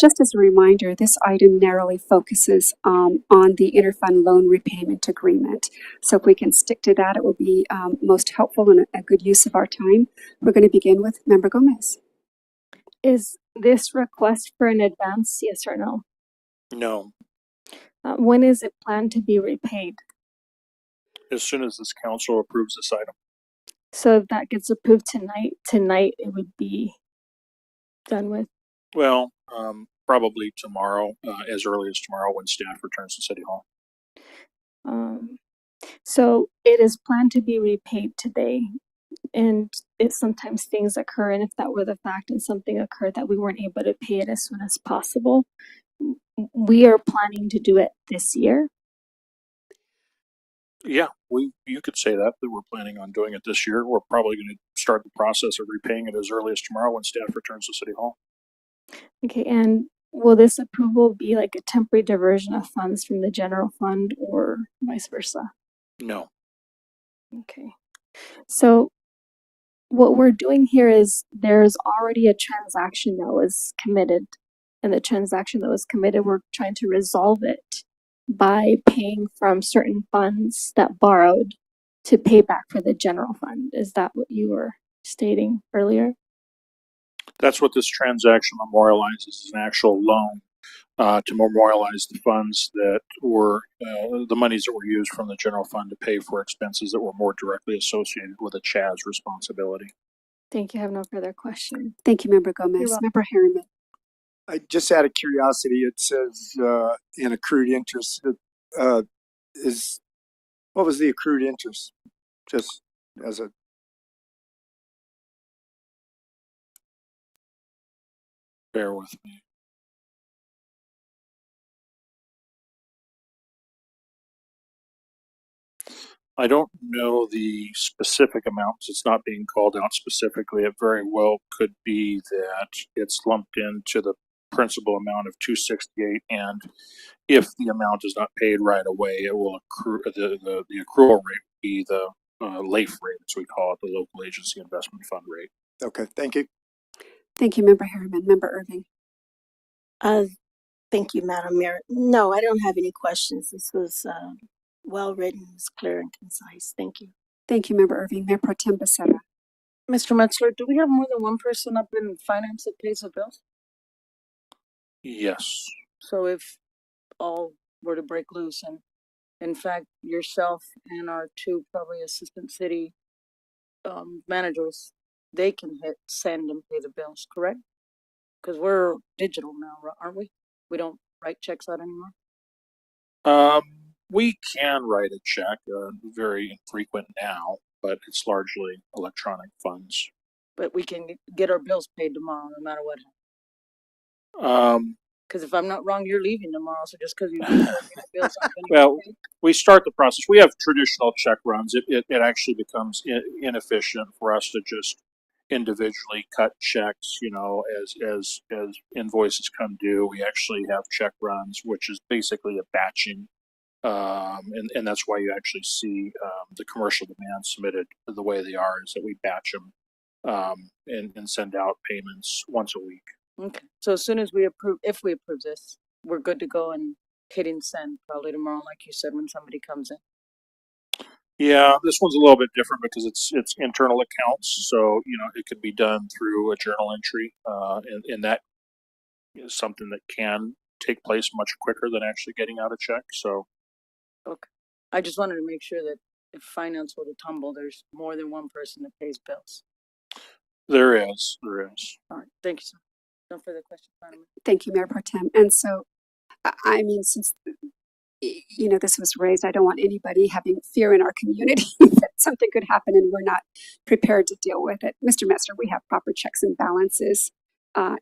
Just as a reminder, this item narrowly focuses on the interfund loan repayment agreement. So if we can stick to that, it will be most helpful and a good use of our time. We're going to begin with Member Gomez. Is this request for an advance, yes or no? No. When is it planned to be repaid? As soon as this council approves this item. So if that gets approved tonight it would be done with? Well, probably tomorrow, as early as tomorrow when staff returns to City Hall. So it is planned to be repaid today, and sometimes things occur, and if that were the fact and something occurred that we weren't able to pay it as soon as possible, we are planning to do it this year. Yeah, you could say that we're planning on doing it this year. We're probably going to start the process of repaying it as early as tomorrow when staff returns to City Hall. Okay, and will this approval be like a temporary diversion of funds from the general fund or vice versa? No. Okay. So what we're doing here is there's already a transaction that was committed, and the transaction that was committed, we're trying to resolve it by paying from certain funds that borrowed to pay back for the general fund. Is that what you were stating earlier? That's what this transaction memorializes, is an actual loan to memorialize the funds that were, the monies that were used from the general fund to pay for expenses that were more directly associated with a Chaz responsibility. Thank you. I have no further questions. Thank you, Member Gomez. Member Harriman. I just out of curiosity, it says in accrued interest, what was the accrued interest? Just as a Bear with me. I don't know the specific amounts. It's not being called out specifically. It very well could be that it's lumped into the principal amount of 268, and if the amount is not paid right away, it will accrue. The accrual rate would be the LAIF rate, as we call it, the local agency investment fund rate. okay. Thank you. Thank you, Member Harriman. Member Irving. Thank you, Madam Mayor. No, I don't have any questions. This was well written, it's clear and concise. Thank you. Thank you, Member Irving. Mayor Pro Tem Becerra. Mr. Metzler, do we have more than one person up in finance that pays the bills? Yes. So if all were to break loose and in fact, yourself and our two probably assistant city managers, they can hit send and pay the bills, correct? Because we're digital now, aren't we? We don't write checks out anymore. We can write a check, very infrequent now, but it's largely electronic funds. But we can get our bills paid tomorrow, no matter what. Because if I'm not wrong, you're leaving tomorrow, so just because you leave doesn't mean the bills aren't going to Well, get paid. we start the process. We have traditional check runs. It actually becomes inefficient for us to just individually cut checks, you know, as invoices come due. We actually have check runs, which is basically a batching. And that's why you actually see the commercial demands submitted the way they are, is that we batch them and send out payments once a week. Okay. So as soon as we approve, if we approve this, we're good to go and hitting send probably tomorrow, like you said, when somebody comes in. Yeah, this one's a little bit different because it's internal accounts, so you know it could be done through a journal entry, and that is something that can take place much quicker than actually getting out a check. So Okay. I just wanted to make sure that if finance were to tumble, there's more than one person that pays bills. there is. All right. Thank you, sir. No further questions, Madam Mayor. Thank you, Mayor Pro Tem. And so, I mean, since you know this was raised, I don't want anybody having fear in our community that something could happen and we're not prepared to deal with it. Mr. Metzler, we have proper checks and balances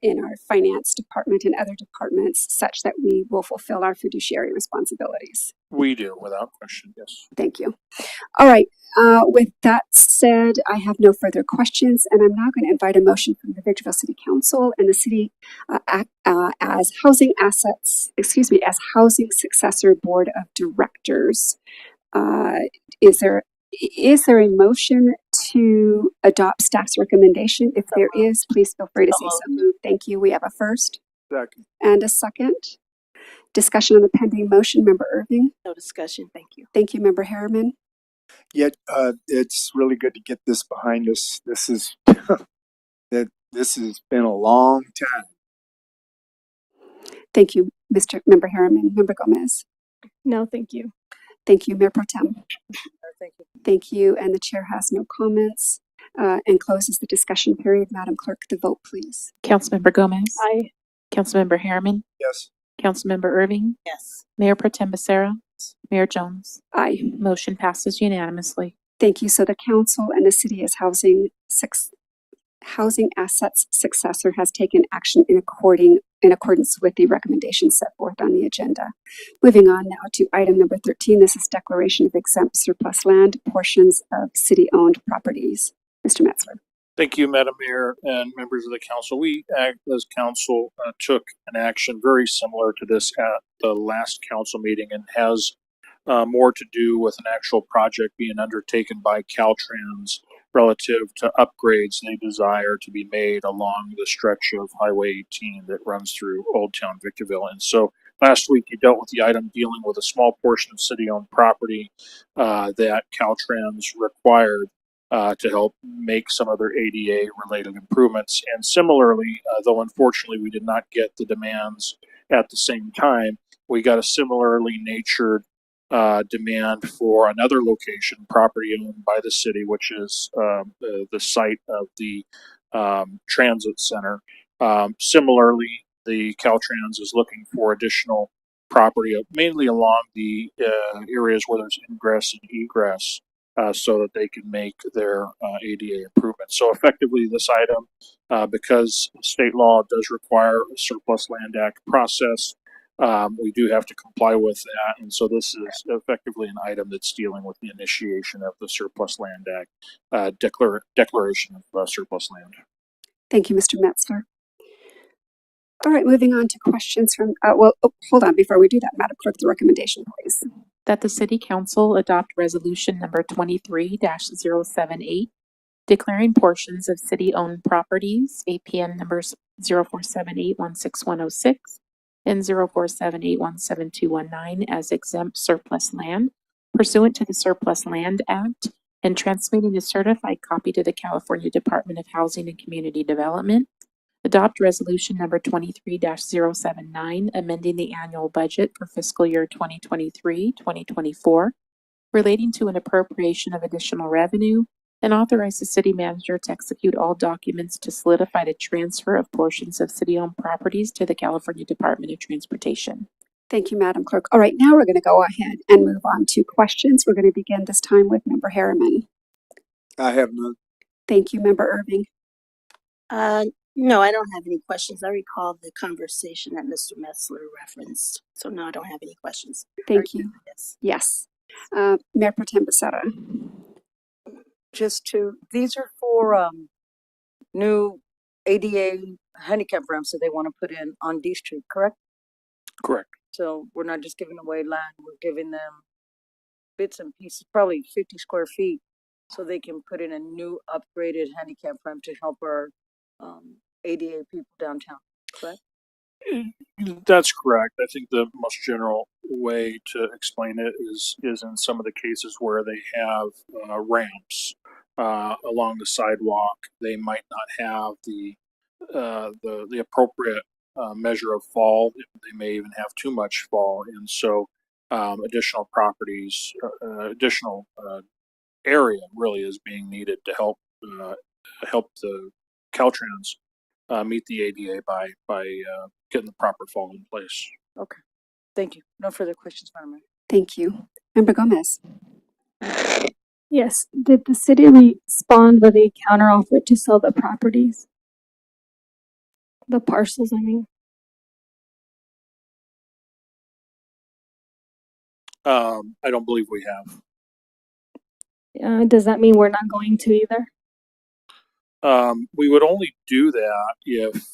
in our finance department and other departments such that we will fulfill our fiduciary responsibilities. We do, without question. Yes. Thank you. All right. With that said, I have no further questions, and I'm now going to invite a motion from the Victorville City Council and the city as housing successor board of directors. Is there a motion to adopt staff's recommendation? If there is, please feel free to say so moved. Thank you. We have a first Second. and a second. Discussion on the pending motion. Member Irving. No discussion. Thank you. Thank you, Member Harriman. Yet, it's really good to get this behind us. This is this has been a long time. Thank you, Member Harriman. Member Gomez. No, thank you. Thank you, Mayor Pro Tem. Thank you. Thank you, and the chair has no comments and closes the discussion period. Madam Clerk, the vote, please. Councilmember Gomez. Aye. Councilmember Harriman. Yes. Councilmember Irving. Yes. Mayor Pro Tem Becerra. Mayor Jones. Aye. Motion passes unanimously. Thank you. So the council and the city as housing assets successor has taken action in accordance with the recommendations set forth on the agenda. Moving on now to item number 13. This is declaration of exempt surplus land portions of city-owned properties. Mr. Metzler. Thank you, Madam Mayor and members of the council. We, as council, took an action very similar to this at the last council meeting and has more to do with an actual project being undertaken by Caltrans relative to upgrades they desire to be made along the stretch of Highway 18 that runs through Old Town Victorville. And so last week you dealt with the item dealing with a small portion of city-owned property that Caltrans required to help make some other ADA-related improvements. And similarly, though unfortunately we did not get the demands at the same time, we got a similarly natured demand for another location, property owned by the city, which is the site of the transit center. Similarly, the Caltrans is looking for additional property, mainly along the areas where there's ingress and egress, so that they can make their ADA improvements. So effectively, this item, because state law does require a Surplus Land Act process, we do have to comply with that. And so this is effectively an item that's dealing with the initiation of the Surplus Land Act declaration of surplus land. Thank you, Mr. Metzler. All right, moving on to questions from, hold on. Before we do that, Madam Clerk, the recommendation, please. That the City Council adopt resolution number 23-078, declaring portions of city-owned properties, APN numbers 0478161006, N0478172219 as exempt surplus land pursuant to the Surplus Land Act and transmitting a certified copy to the California Department of Housing and Community Development. Adopt resolution number 23-079, amending the annual budget for fiscal year 2023-2024, relating to an appropriation of additional revenue, and authorize the city manager to execute all documents to solidify the transfer of portions of city-owned properties to the California Department of Transportation. Thank you, Madam Clerk. All right, now we're going to go ahead and move on to questions. We're going to begin this time with Member Harriman. I have none. Thank you, Member Irving. No, I don't have any questions. I recall the conversation that Mr. Metzler referenced. So no, I don't have any questions. Thank you. Yes. Yes. Mayor Pro Tem Becerra. These are for new ADA handicap ramps that they want to put in on D Street, correct? Correct. So we're not just giving away land, we're giving them bits and pieces, probably 50 square feet, so they can put in a new upgraded handicap ramp to help our ADA people downtown, correct? That's correct. I think the most general way to explain it is in some of the cases where they have ramps along the sidewalk. They might not have the appropriate measure of fall. They may even have too much fall, and so additional properties, additional area really is being needed to help the Caltrans meet the ADA by getting the proper fall in place. Okay, thank you. No further questions, Madam Mayor. Thank you. Member Gomez. Yes. Did the city respond with a counteroffer to sell the properties? The parcels, I mean. I don't believe we have. Does that mean we're not going to either? We would only do that if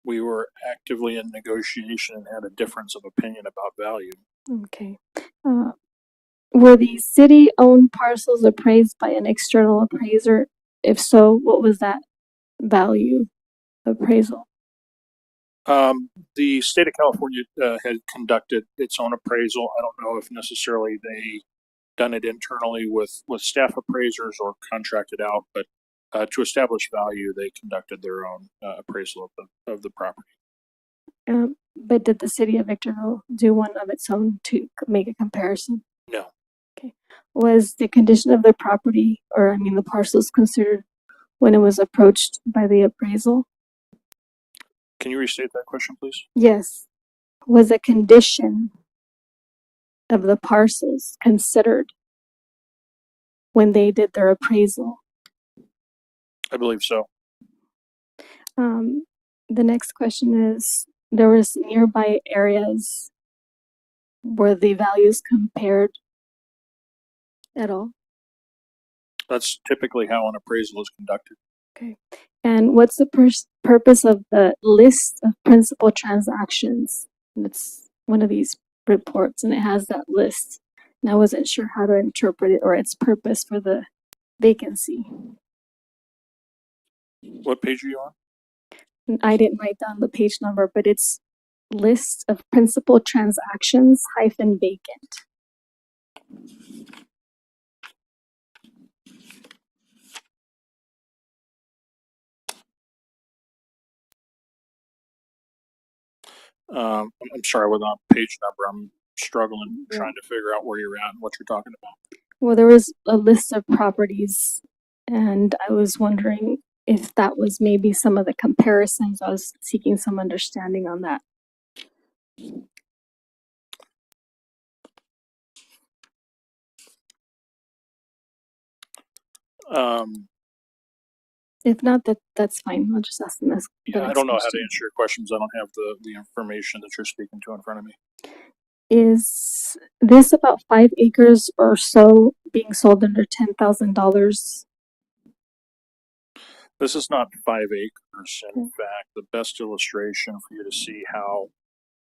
we were actively in negotiation and had a difference of opinion about value. Okay. Were the city-owned parcels appraised by an external appraiser? If so, what was that value appraisal? The state of California had conducted its own appraisal. I don't know if necessarily they done it internally with staff appraisers or contracted out, but to establish value, they conducted their own appraisal of the property. But did the city of Victorville do one of its own to make a comparison? No. Okay. Was the condition of the property, or I mean the parcels, considered when it was approached by the appraisal? Can you restate that question, please? Yes. Was a condition of the parcels considered when they did their appraisal? I believe so. The next question is, there was nearby areas where the values compared at all? That's typically how an appraisal is conducted. Okay. And what's the purpose of the list of principal transactions? It's one of these reports and it has that list. And I wasn't sure how to interpret it or its purpose for the vacancy. What page are you on? I didn't write down the page number, but it's list of principal transactions - vacant. I'm sorry, without page number, I'm struggling trying to figure out where you're at and what you're talking about. Well, there was a list of properties, and I was wondering if that was maybe some of the comparisons. I was seeking some understanding on that. If not, that's fine. I'll just ask them this. Yeah, I don't know how to answer your questions. I don't have the information that you're speaking to in front of me. Is this about 5 acres or so being sold under $10,000? This is not 5 acres. In fact, the best illustration for you to see how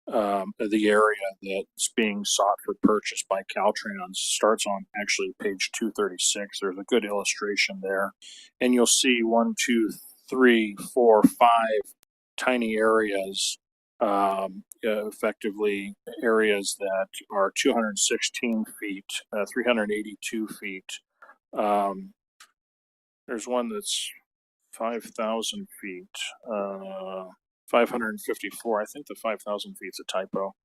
the area that's being sought for purchase by Caltrans starts on actually page 236. There's a good illustration there. And you'll see 1, 2, 3, 4, 5 tiny areas effectively areas that are 216 feet, 382 feet. There's one that's 5,000 feet, 554. I think the 5,000 feet's a typo.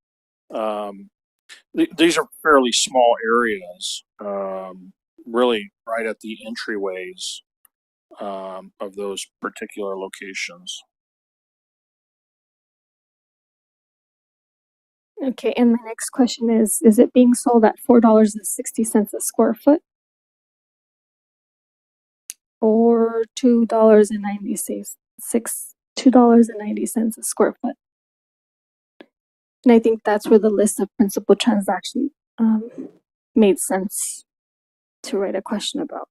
These are fairly small areas, really right at the entryways of those particular locations. Okay, and my next question is it being sold at $4.60 a square foot? Or $2.90 a square foot? And I think that's where the list of principal transactions made sense to write a question about.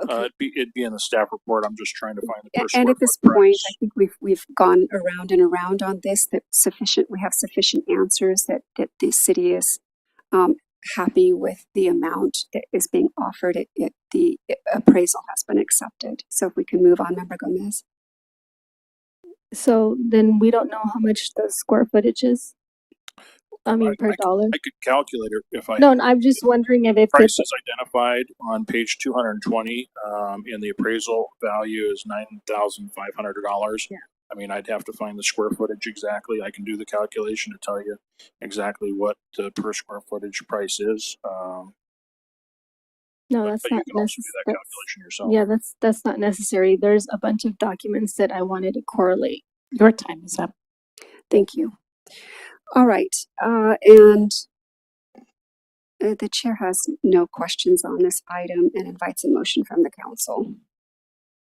It'd be in the staff report. I'm just trying to find the per And square at this foot point, price. I think we've gone around and around on this, we have sufficient answers that the city is happy with the amount that is being offered. The appraisal has been accepted. So if we can move on, Member Gomez. So then we don't know how much the square footage is? I mean, per dollar? I could calculate it if I. No, I'm just wondering if Price it's is identified on page 220, and the appraisal value is $9,500. Yeah. I mean, I'd have to find the square footage exactly. I can do the calculation to tell you exactly what the per square footage price is. No, that's but you not can also do that necessary. calculation yourself. Yeah, that's not necessary. There's a bunch of documents that I wanted to correlate. Your time is up. Thank you. All right, and the chair has no questions on this item and invites a motion from the council.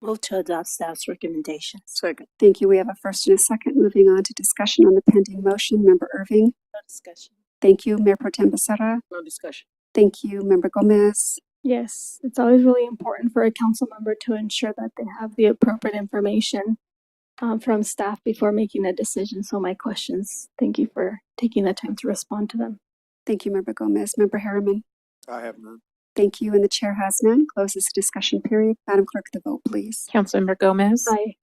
Move to adopt staff's recommendations. Second. Thank you. We have a first and a second. Moving on to discussion on the pending motion. Member Irving. No discussion. Thank you. Mayor Pro Tem Becerra. No discussion. Thank you. Member Gomez. Yes, it's always really important for a council member to ensure that they have the appropriate information from staff before making a decision. So my questions, thank you for taking the time to respond to them. Thank you, Member Gomez. Member Harriman. I have none. Thank you. And the chair has none. Closes the discussion period. Madam Clerk, the vote, please. Councilmember Gomez. Aye.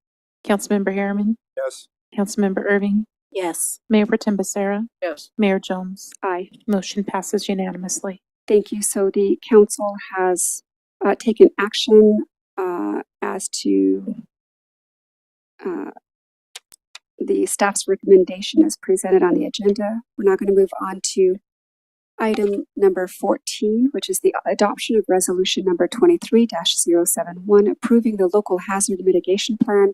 Councilmember Harriman. Yes. Councilmember Irving. Yes. Mayor Pro Tem Becerra. Yes. Mayor Jones. Aye. Motion passes unanimously. Thank you. So the council has taken action as to the staff's recommendation as presented on the agenda. We're now going to move on to item number 14, which is the adoption of resolution number 23-071, approving the local hazard mitigation plan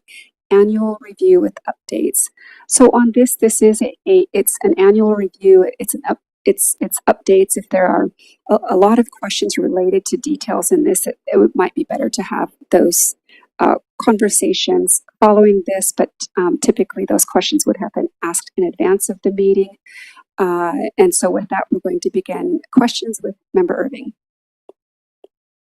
annual review with updates. So on this is it's an annual review. It's updates. If there are a lot of questions related to details in this, it might be better to have those conversations following this, but typically those questions would have been asked in advance of the meeting. And so with that, we're going to begin questions with Member Irving.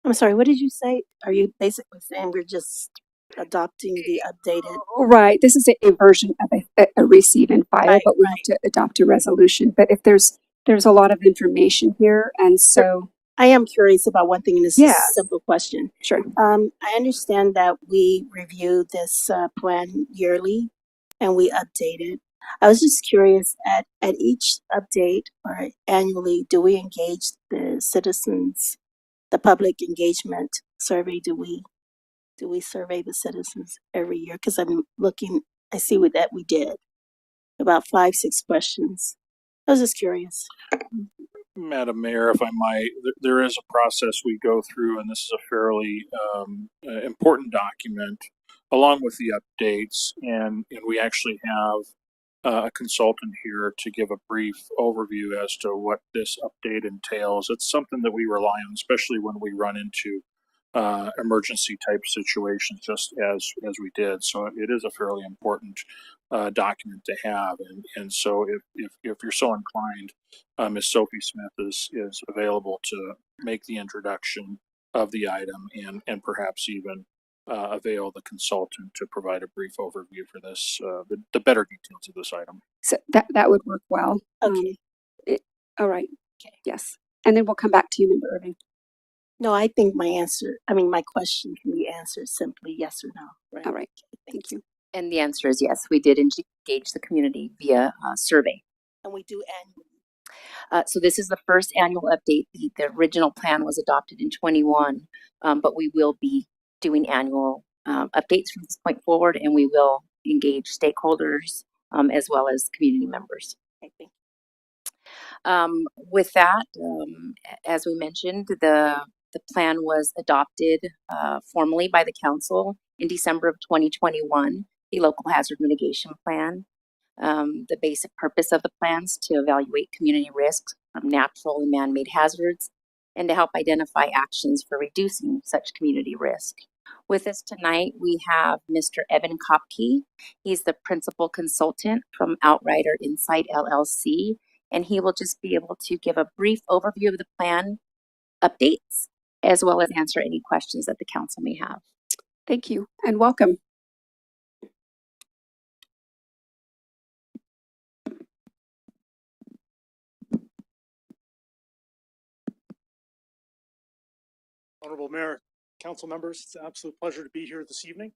I'm sorry, what did you say? Are you basically saying we're just adopting the updated? Right. This is a version of a receive and file, Right, but we have to adopt a resolution. But if there's a lot of information here, and so I am curious about one thing, and this is Yeah. a simple question. sure. I understand that we review this plan yearly and we update it. I was just curious at each update or annually, do we engage the citizens, the public engagement survey? Do we survey the citizens every year? Because I'm looking, I see what that we did about 5-6 questions. I was just curious. Madam Mayor, if I might, there is a process we go through, and this is a fairly important document, along with the updates, and we actually have a consultant here to give a brief overview as to what this update entails. It's something that we rely on, especially when we run into emergency type situations, just as we did. So it is a fairly important document to have, and so if you're so inclined, Ms. Sophie Smith is available to make the introduction of the item and perhaps even avail the consultant to provide a brief overview for this, the better details of this item. So that would work well. Okay. All right. Yes. And then we'll come back to you, Member Irving. No, I think my question can be answered simply yes or no, right? All right, thank you. And the answer is yes, we did engage the community via survey. And we do annually. So this is the first annual update. The original plan was adopted in 21, but we will be doing annual updates from this point forward, and we will engage stakeholders as well as community members. Okay, thank With that, as we mentioned, the plan was adopted formally by the council in December of 2021, the local hazard mitigation plan. The basic purpose of the plans to evaluate community risks from natural and man-made hazards and to help identify actions for reducing such community risk. With us tonight, we have Mr. Evan Kopke. He's the principal consultant from Outrider Insight LLC, and he will just be able to give a brief overview of the plan updates, as well as answer any questions that the council may have. Thank you and welcome. Honorable Mayor, council members, it's an absolute pleasure to be here this evening.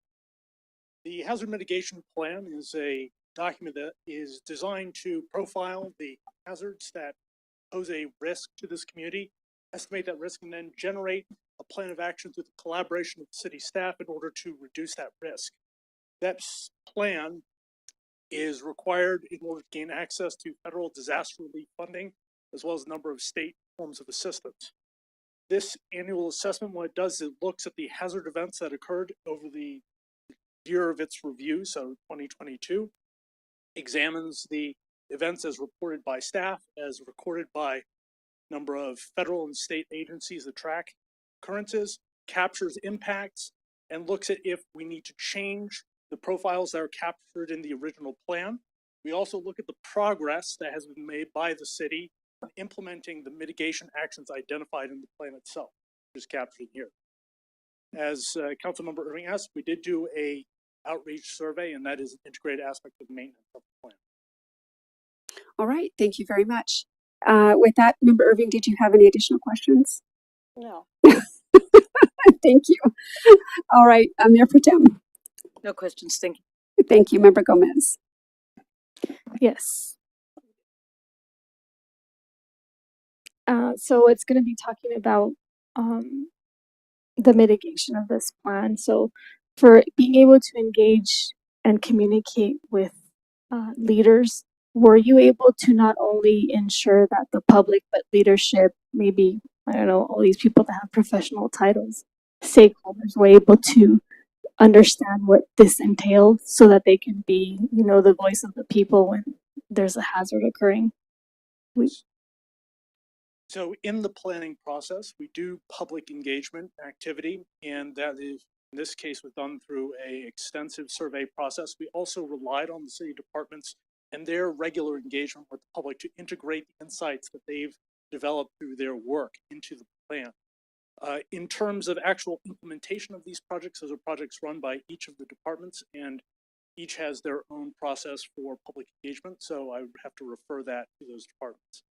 The Hazard Mitigation Plan is a document that is designed to profile the hazards that pose a risk to this community, estimate that risk, and then generate a plan of action through the collaboration of the city staff in order to reduce that risk. That plan is required in order to gain access to federal disaster relief funding, as well as a number of state forms of assistance. This annual assessment, what it does is it looks at the hazard events that occurred over the year of its review, so 2022, examines the events as reported by staff, as recorded by a number of federal and state agencies that track occurrences, captures impacts, and looks at if we need to change the profiles that are captured in the original plan. We also look at the progress that has been made by the city in implementing the mitigation actions identified in the plan itself, which is captured here. As Councilmember Irving asked, we did do a outreach survey, and that is an integrated aspect of maintenance of the plan. All right, thank you very much. With that, Member Irving, did you have any additional questions? No. Thank you. All right, Mayor Pro Tem. No questions, thank you. Thank you, Member Gomez. Yes. So it's going to be talking about the mitigation of this plan. So for being able to engage and communicate with leaders, were you able to not only ensure that the public, but leadership, maybe, I don't know, all these people that have professional titles, stakeholders, were able to understand what this entailed so that they can be, the voice of the people when there's a hazard occurring? So in the planning process, we do public engagement activity, and that is, in this case, was done through a extensive survey process. We also relied on the city departments and their regular engagement with the public to integrate the insights that they've developed through their work into the plan. In terms of actual implementation of these projects, those are projects run by each of the departments, and each has their own process for public engagement. So I would have to refer that to those departments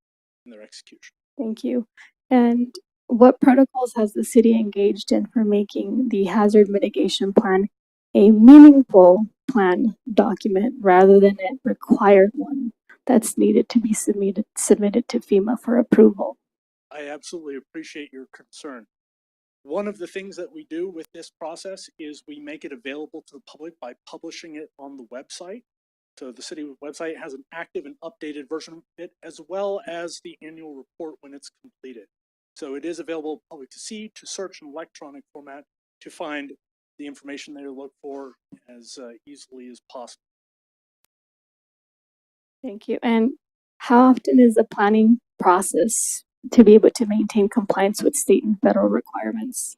in their execution. Thank you. And what protocols has the city engaged in for making the hazard mitigation plan a meaningful plan document rather than a required one that's needed to be submitted to FEMA for approval? I absolutely appreciate your concern. One of the things that we do with this process is we make it available to the public by publishing it on the website. So the city website has an active and updated version of it, as well as the annual report when it's completed. So it is available to the public to see, to search in electronic format, to find the information they look for as easily as possible. Thank you. And how often is the planning process to be able to maintain compliance with state and federal requirements?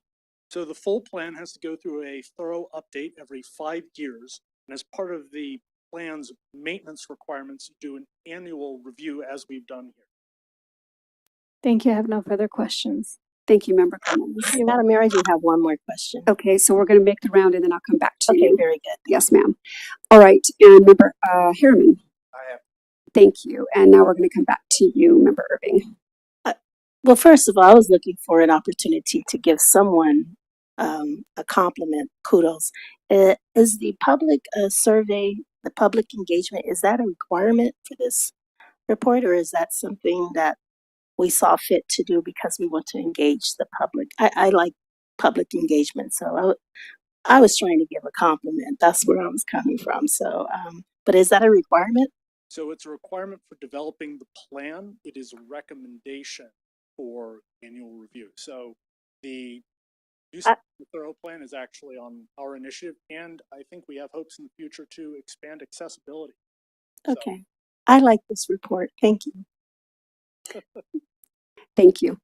So the full plan has to go through a thorough update every 5 years. And as part of the plan's maintenance requirements, do an annual review as we've done here. Thank you. I have no further questions. Thank you, Member Gomez. Madam Mayor, I do have one more question. Okay, so we're going to make the round and then I'll come back to you. Okay, very good. Yes, ma'am. All right, and Member Harriman. I have. Thank you. And now we're going to come back to you, Member Irving. Well, first of all, I was looking for an opportunity to give someone a compliment, kudos. Is the public survey, the public engagement, is that a requirement for this report, or is that something that we saw fit to do because we want to engage the public? I like public engagement, so I was trying to give a compliment. That's where I was coming from. So, but is that a requirement? So it's a requirement for developing the plan. It is a recommendation for annual review. So the use of the thorough plan is actually on our initiative, and I think we have hopes in the future to expand accessibility. Okay. I like this report. Thank you. Thank you.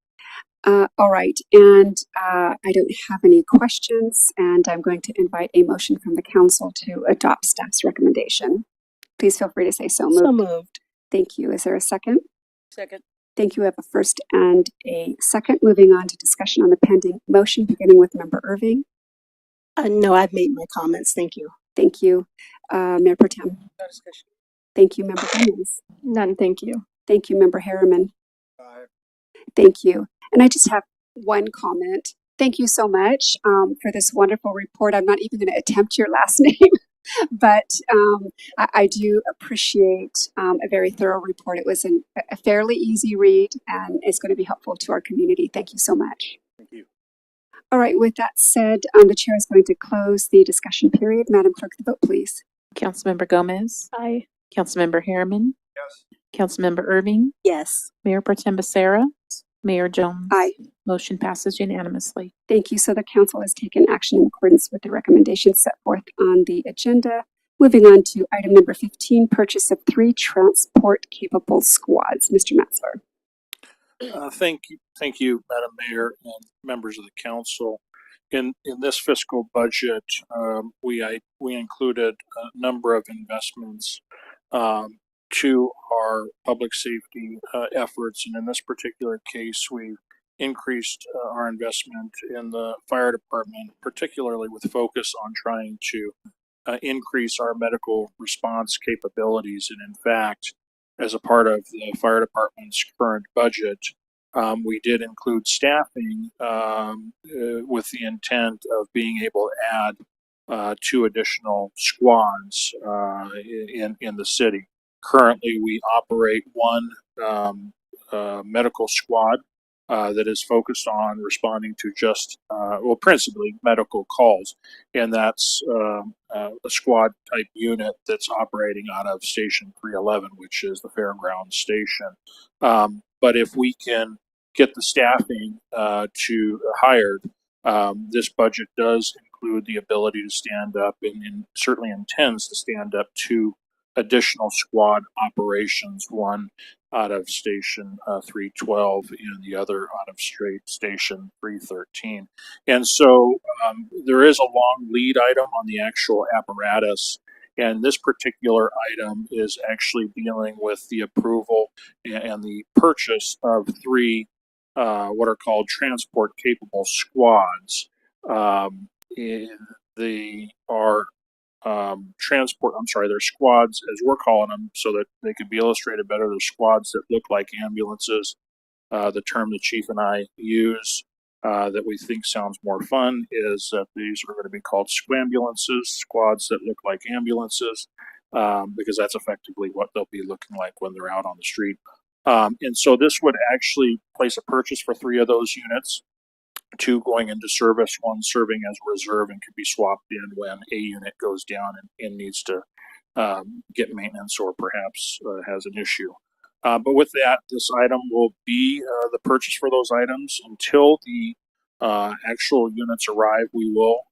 All right, and I don't have any questions, and I'm going to invite a motion from the council to adopt staff's recommendation. Please feel free to say so moved. So moved. Thank you. Is there a second? Second. Thank you. We have a first and a second. Moving on to discussion on the pending motion, beginning with Member Irving. No, I've made my comments. Thank you. Thank you. Mayor Pro Tem. No discussion. Thank you, Member Gomez. None, thank you. Thank you, Member Harriman. Thank you. And I just have one comment. Thank you so much for this wonderful report. I'm not even going to attempt your last name, but I do appreciate a very thorough report. It was a fairly easy read, and it's going to be helpful to our community. Thank you so much. Thank you. All right, with that said, the chair is going to close the discussion period. Madam Clerk, the vote, please. Councilmember Gomez, Aye. Councilmember Harriman, Yes. Councilmember Irving, Yes. Mayor Pro Tem Becerra, Mayor Jones. Aye. Motion passes unanimously. Thank you. So the council has taken action in accordance with the recommendations set forth on the agenda. Moving on to item number 15, purchase of 3 transport-capable squads. Mr. Metzler. Thank you, Madam Mayor and members of the council. In this fiscal budget, we included a number of investments to our public safety efforts, and in this particular case, we increased our investment in the fire department, particularly with focus on trying to increase our medical response capabilities. And in fact, as a part of the fire department's current budget, we did include staffing with the intent of being able to add 2 additional squads in the city. Currently, we operate 1 medical squad that is focused on responding to just, principally medical calls. And that's a squad type unit that's operating out of Station 311, which is the Fairgrounds Station. But if we can get the staffing to hired, this budget does include the ability to stand up and certainly intends to stand up 2 additional squad operations, 1 out of Station 312 and the other out of Station 313. And so there is a long lead item on the actual apparatus, and this particular item is actually dealing with the approval and the purchase of 3 what are called transport capable squads. They're squads, as we're calling them, so that they could be illustrated better. They're squads that look like ambulances. The term the chief and I use that we think sounds more fun is that these are going to be called squambulances, squads that look like ambulances, because that's effectively what they'll be looking like when they're out on the street. And so this would actually place a purchase for 3 of those units, 2 going into service, 1 serving as reserve and could be swapped in when a unit goes down and needs to get maintenance or perhaps has an issue. But with that, this item will be the purchase for those items until the actual units arrive. We will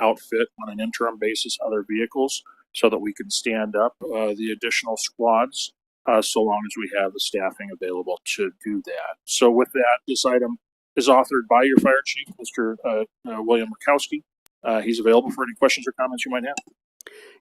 outfit on an interim basis other vehicles so that we can stand up the additional squads so long as we have the staffing available to do that. So with that, this item is authored by your fire chief, Mr. William Murkowski. He's available for any questions or comments you might have.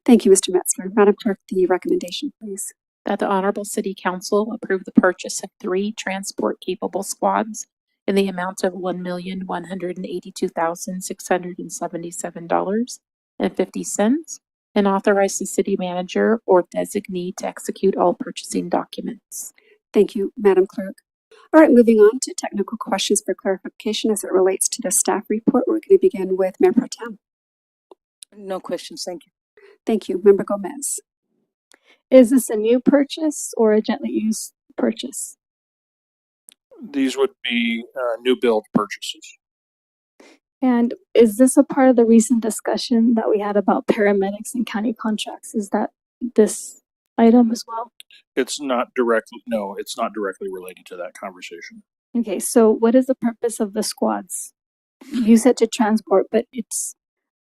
Thank you, Mr. Metzler. Madam Clerk, the recommendation, please. That the Honorable City Council approve the purchase of 3 transport-capable squads in the amount of $1,182,677.50 and authorize the city manager or designee to execute all purchasing documents. Thank you, Madam Clerk. All right, moving on to technical questions for clarification as it relates to the staff report. We're going to begin with Mayor Pro Tem. No questions, thank you. Thank you. Member Gomez. Is this a new purchase or a gently used purchase? These would be new build purchases. And is this a part of the recent discussion that we had about paramedics and county contracts? Is that this item as well? It's not directly related to that conversation. Okay, so what is the purpose of the squads? You said to transport, but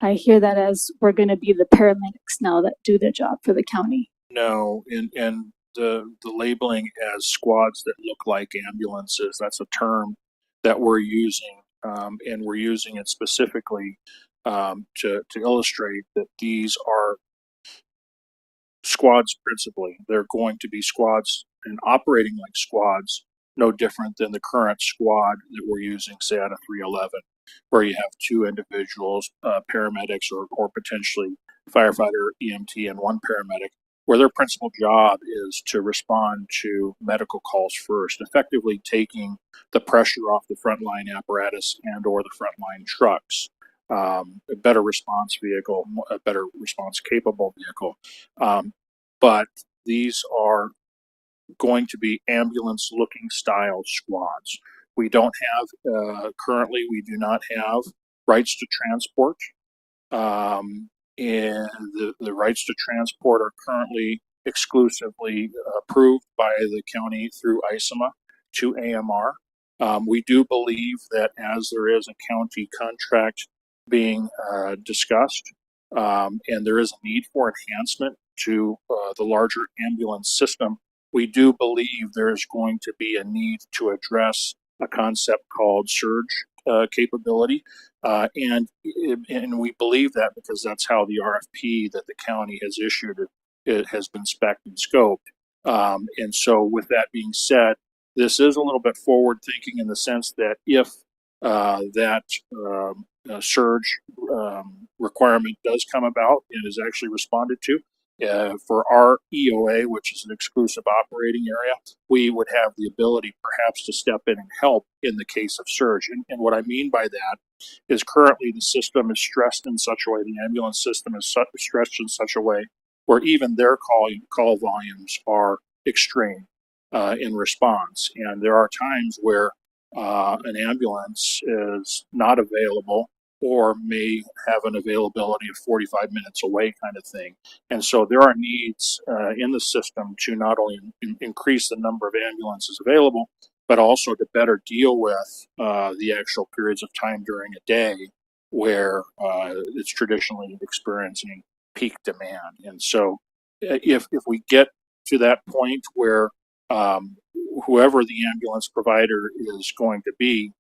I hear that as we're going to be the paramedics now that do the job for the county. No, and the labeling as squads that look like ambulances, that's a term that we're using, and we're using it specifically to illustrate that these are squads principally. They're going to be squads and operating like squads, no different than the current squad that we're using, say, out of 311, where you have two individuals, paramedics or potentially firefighter, EMT, and one paramedic, where their principal job is to respond to medical calls first, effectively taking the pressure off the frontline apparatus and or the frontline trucks. A better response vehicle, a better response capable vehicle. But these are going to be ambulance looking style squads. We don't have, currently, we do not have rights to transport. And the rights to transport are currently exclusively approved by the county through ISMA to AMR. We do believe that as there is a county contract being discussed, and there is a need for enhancement to the larger ambulance system, we do believe there is going to be a need to address a concept called surge capability. And we believe that because that's how the RFP that the county has issued it has been spec'd and scoped. And so with that being said, this is a little bit forward thinking in the sense that if that surge requirement does come about and is actually responded to, for our EOA, which is an exclusive operating area, we would have the ability perhaps to step in and help in the case of surge. And what I mean by that is currently the system is stressed in such a way, the ambulance system is stressed in such a way where even their call volumes are extreme in response. And there are times where an ambulance is not available or may have an availability of 45 minutes away kind of thing. And so there are needs in the system to not only increase the number of ambulances available, but also to better deal with the actual periods of time during a day where it's traditionally experiencing peak demand. And so if we get to that point where whoever the ambulance provider is going to be,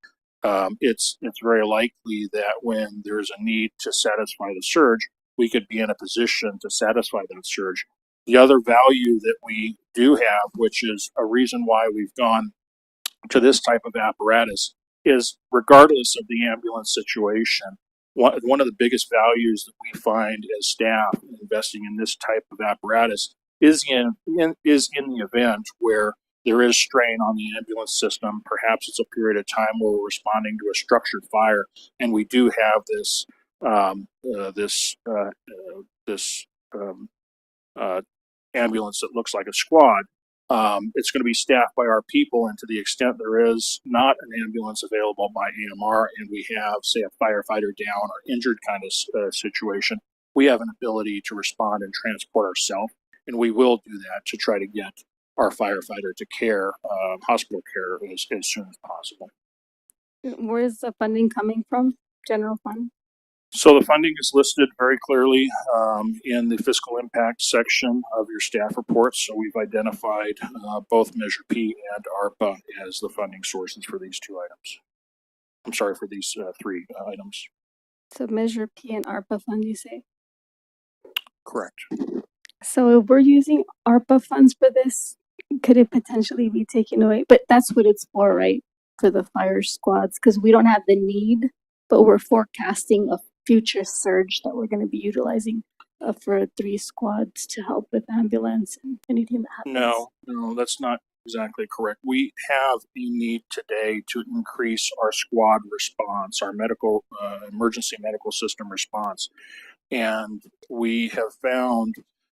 it's very likely that when there's a need to satisfy the surge, we could be in a position to satisfy that surge. The other value that we do have, which is a reason why we've gone to this type of apparatus, is regardless of the ambulance situation, one of the biggest values that we find as staff investing in this type of apparatus is in the event where there is strain on the ambulance system. Perhaps it's a period of time where we're responding to a structured fire, and we do have this ambulance that looks like a squad. It's going to be staffed by our people, and to the extent there is not an ambulance available by AMR, and we have, say, a firefighter down or injured kind of situation, we have an ability to respond and transport ourselves, and we will do that to try to get our firefighter to care, hospital care as soon as possible. Where is the funding coming from? General fund? So the funding is listed very clearly in the fiscal impact section of your staff report. So we've identified both Measure P and ARPA as the funding sources for these two items. I'm sorry, for these three items. So Measure P and ARPA fund, you say? Correct. So if we're using ARPA funds for this, could it potentially be taken away? But that's what it's for, right? For the fire squads, because we don't have the need, but we're forecasting a future surge that we're going to be utilizing for 3 squads to help with ambulance and anything that happens. No, that's not exactly correct. We have a need today to increase our squad response, our medical, emergency medical system response. And we have found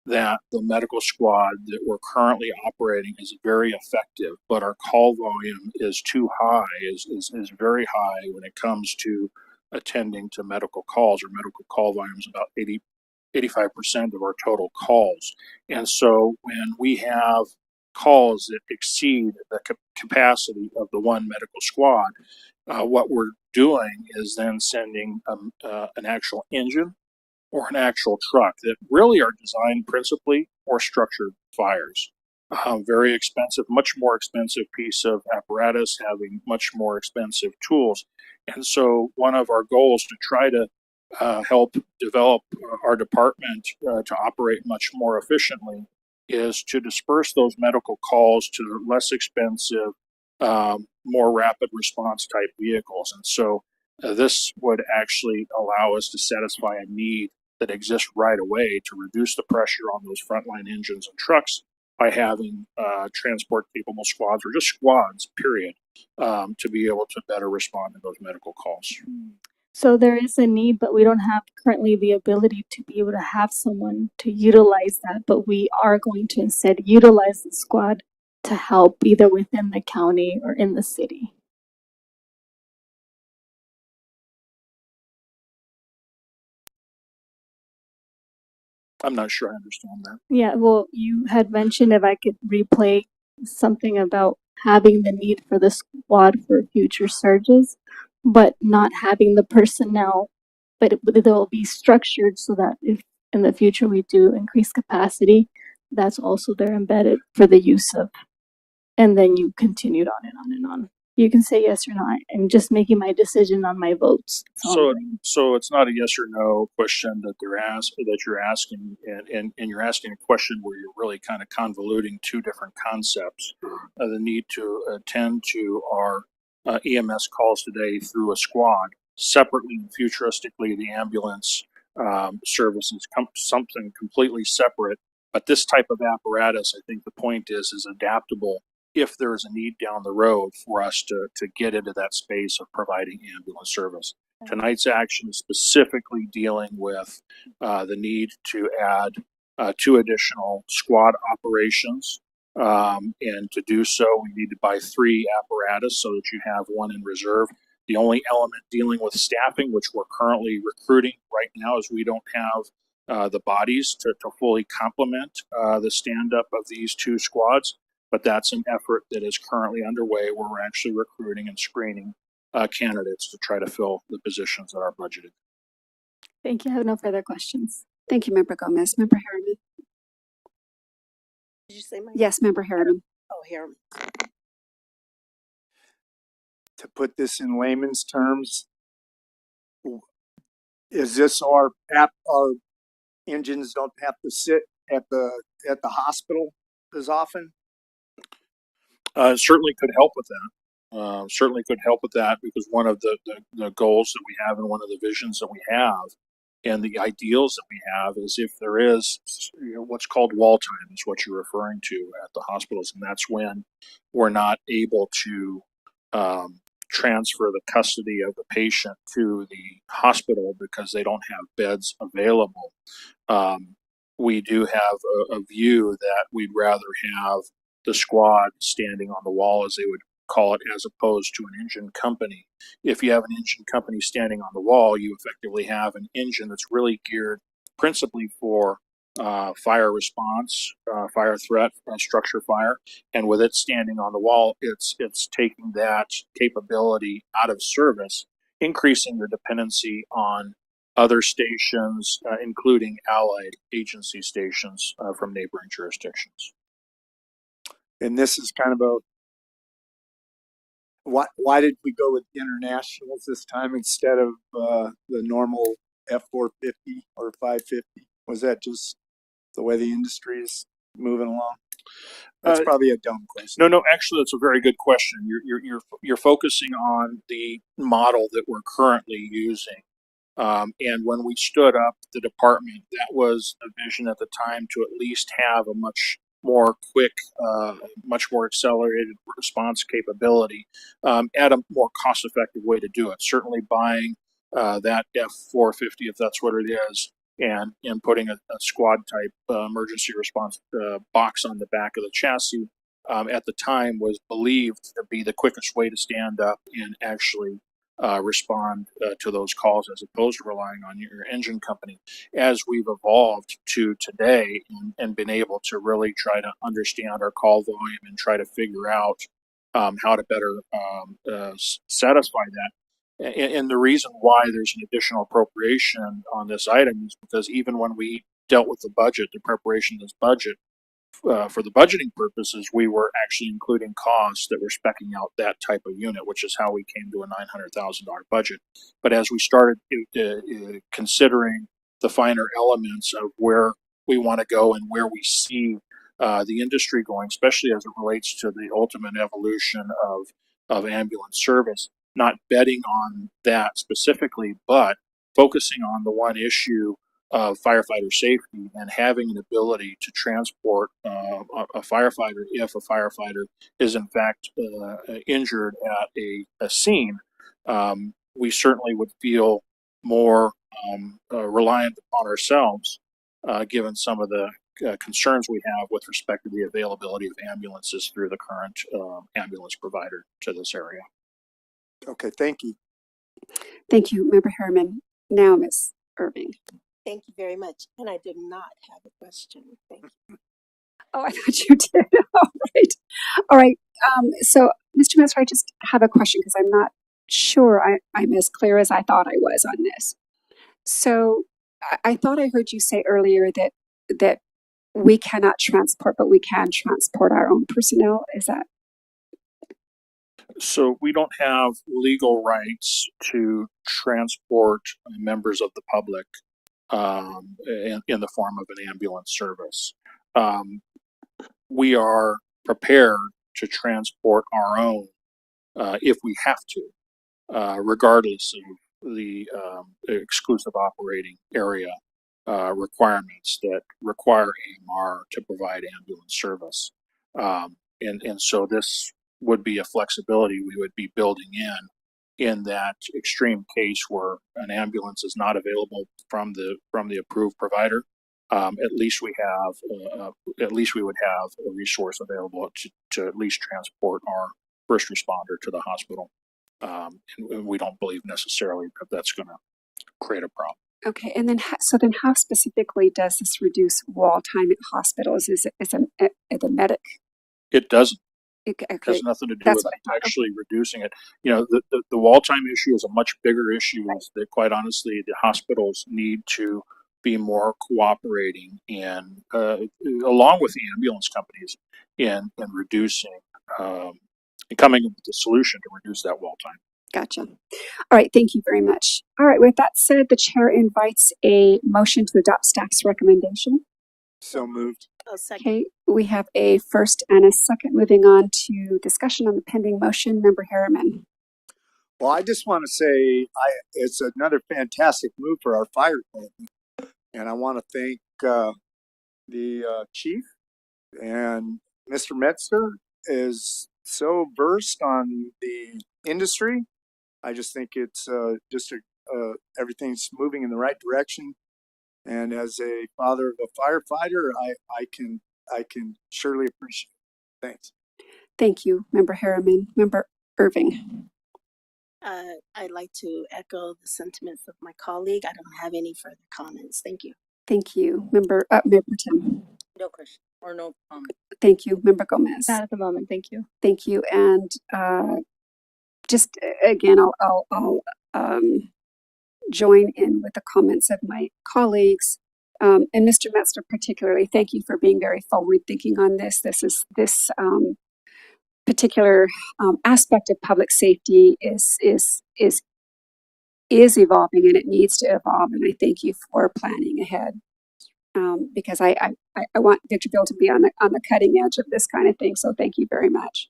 that the medical squad that we're currently operating is very effective, but our call volume is too high, is very high when it comes to attending to medical calls. Our medical call volume is about 85% of our total calls. And so when we have calls that exceed the capacity of the one medical squad, what we're doing is then sending an actual engine or an actual truck that really are designed principally for structured fires. Very expensive, much more expensive piece of apparatus, having much more expensive tools. And so one of our goals to try to help develop our department to operate much more efficiently is to disperse those medical calls to less expensive, more rapid response type vehicles. And so this would actually allow us to satisfy a need that exists right away to reduce the pressure on those frontline engines and trucks by having transport capable squads or just squads, period, to be able to better respond to those medical calls. So there is a need, but we don't have currently the ability to be able to have someone to utilize that. But we are going to instead utilize the squad to help either within the county or in the city. I'm not sure I understand that. Yeah, well, you had mentioned if I could replay something about having the need for the squad for future surges, but not having the personnel, but it will be structured so that if in the future we do increase capacity, that's also there embedded for the use of, and then you continued on and on and on. You can say yes or no. I'm just making my decision on my votes. So it's not a yes or no question that you're asking, and you're asking a question where you're really kind of convoluting two different concepts. The need to attend to our EMS calls today through a squad, separately and futuristically the ambulance service is something completely separate. But this type of apparatus, I think the point is adaptable if there is a need down the road for us to get into that space of providing ambulance service. Tonight's action is specifically dealing with the need to add 2 additional squad operations. And to do so, we need to buy 3 apparatus so that you have 1 in reserve. The only element dealing with staffing, which we're currently recruiting right now, is we don't have the bodies to fully complement the stand-up of these 2 squads. But that's an effort that is currently underway where we're actually recruiting and screening candidates to try to fill the positions that are budgeted. Thank you. I have no further questions. Thank you, Member Gomez. Member Harriman. Did you say my? Yes, Member Harriman. Oh, here. To put this in layman's terms, is this our engines don't have to sit at the hospital as often? Certainly could help with that. Certainly could help with that because one of the goals that we have and one of the visions that we have and the ideals that we have is if there is what's called wall time is what you're referring to at the hospitals. And that's when we're not able to transfer the custody of the patient to the hospital because they don't have beds available. We do have a view that we'd rather have the squad standing on the wall, as they would call it, as opposed to an engine company. If you have an engine company standing on the wall, you effectively have an engine that's really geared principally for fire response, fire threat, structure fire. And with it standing on the wall, it's taking that capability out of service, increasing the dependency on other stations, including allied agency stations from neighboring jurisdictions. And this is kind of why did we go with internationals this time instead of the normal F450 or 550? Was that just the way the industry is moving along? That's probably a dumb question. No, actually, that's a very good question. You're focusing on the model that we're currently using. And when we stood up the department, that was a vision at the time to at least have a much more quick, much more accelerated response capability at a more cost-effective way to do it. Certainly buying that F-450, if that's what it is, and putting a squad type emergency response box on the back of the chassis at the time was believed to be the quickest way to stand up and actually respond to those calls, as opposed to relying on your engine company. As we've evolved to today and been able to really try to understand our call volume and try to figure out how to better satisfy that. And the reason why there's an additional appropriation on this item is because even when we dealt with the budget, the preparation of this budget, for the budgeting purposes, we were actually including costs that were speccing out that type of unit, which is how we came to a $900,000 budget. But as we started considering the finer elements of where we want to go and where we see the industry going, especially as it relates to the ultimate evolution of ambulance service, not betting on that specifically, but focusing on the one issue of firefighter safety and having an ability to transport a firefighter if a firefighter is in fact injured at a scene. We certainly would feel more reliant upon ourselves, given some of the concerns we have with respect to the availability of ambulances through the current ambulance provider to this area. Okay, thank you. Thank you, Member Harriman. Now, Ms. Irving. Thank you very much. And I did not have a question. Thank you. Oh, I thought you did. All right. All right. So, Mr. Metzger, I just have a question because I'm not sure I'm as clear as I thought I was on this. So, I thought I heard you say earlier that we cannot transport, but we can transport our own personnel. Is that? So we don't have legal rights to transport members of the public in the form of an ambulance service. We are prepared to transport our own if we have to, regardless of the exclusive operating area requirements that require AMR to provide ambulance service. And so this would be a flexibility we would be building in that extreme case where an ambulance is not available from the approved provider. At least we would have a resource available to at least transport our first responder to the hospital. And we don't believe necessarily that that's going to create a problem. Okay, and then then how specifically does this reduce wall time at hospitals? Is it the medic? It doesn't. Okay. It has nothing to do with actually reducing it. You know, the wall time issue is a much bigger issue that, quite honestly, the hospitals need to be more cooperating and along with the ambulance companies in reducing and coming up with a solution to reduce that wall time. Gotcha. All right, thank you very much. All right, with that said, the chair invites a motion to adopt staff's recommendation. So moved. Okay, we have a first and a second. Moving on to discussion on the pending motion. Member Harriman. Well, I just want to say it's another fantastic move for our fire department. And I want to thank the chief, and Mr. Metzger is so versed on the industry. I just think it's everything's moving in the right direction. And as a father of a firefighter, I can surely appreciate it. Thanks. Thank you, Member Harriman. Member Irving. I'd like to echo the sentiments of my colleague. I don't have any further comments. Thank you. Thank you, Member Tim. No question or no comment. Thank you, Member Gomez. Not at the moment. Thank you. Thank you, and just again, I'll join in with the comments of my colleagues, and Mr. Metzger particularly. Thank you for being very forward-thinking on this. This particular aspect of public safety is evolving, and it needs to evolve. And I thank you for planning ahead, because I want Victorville to be on the cutting edge of this kind of thing. So thank you very much.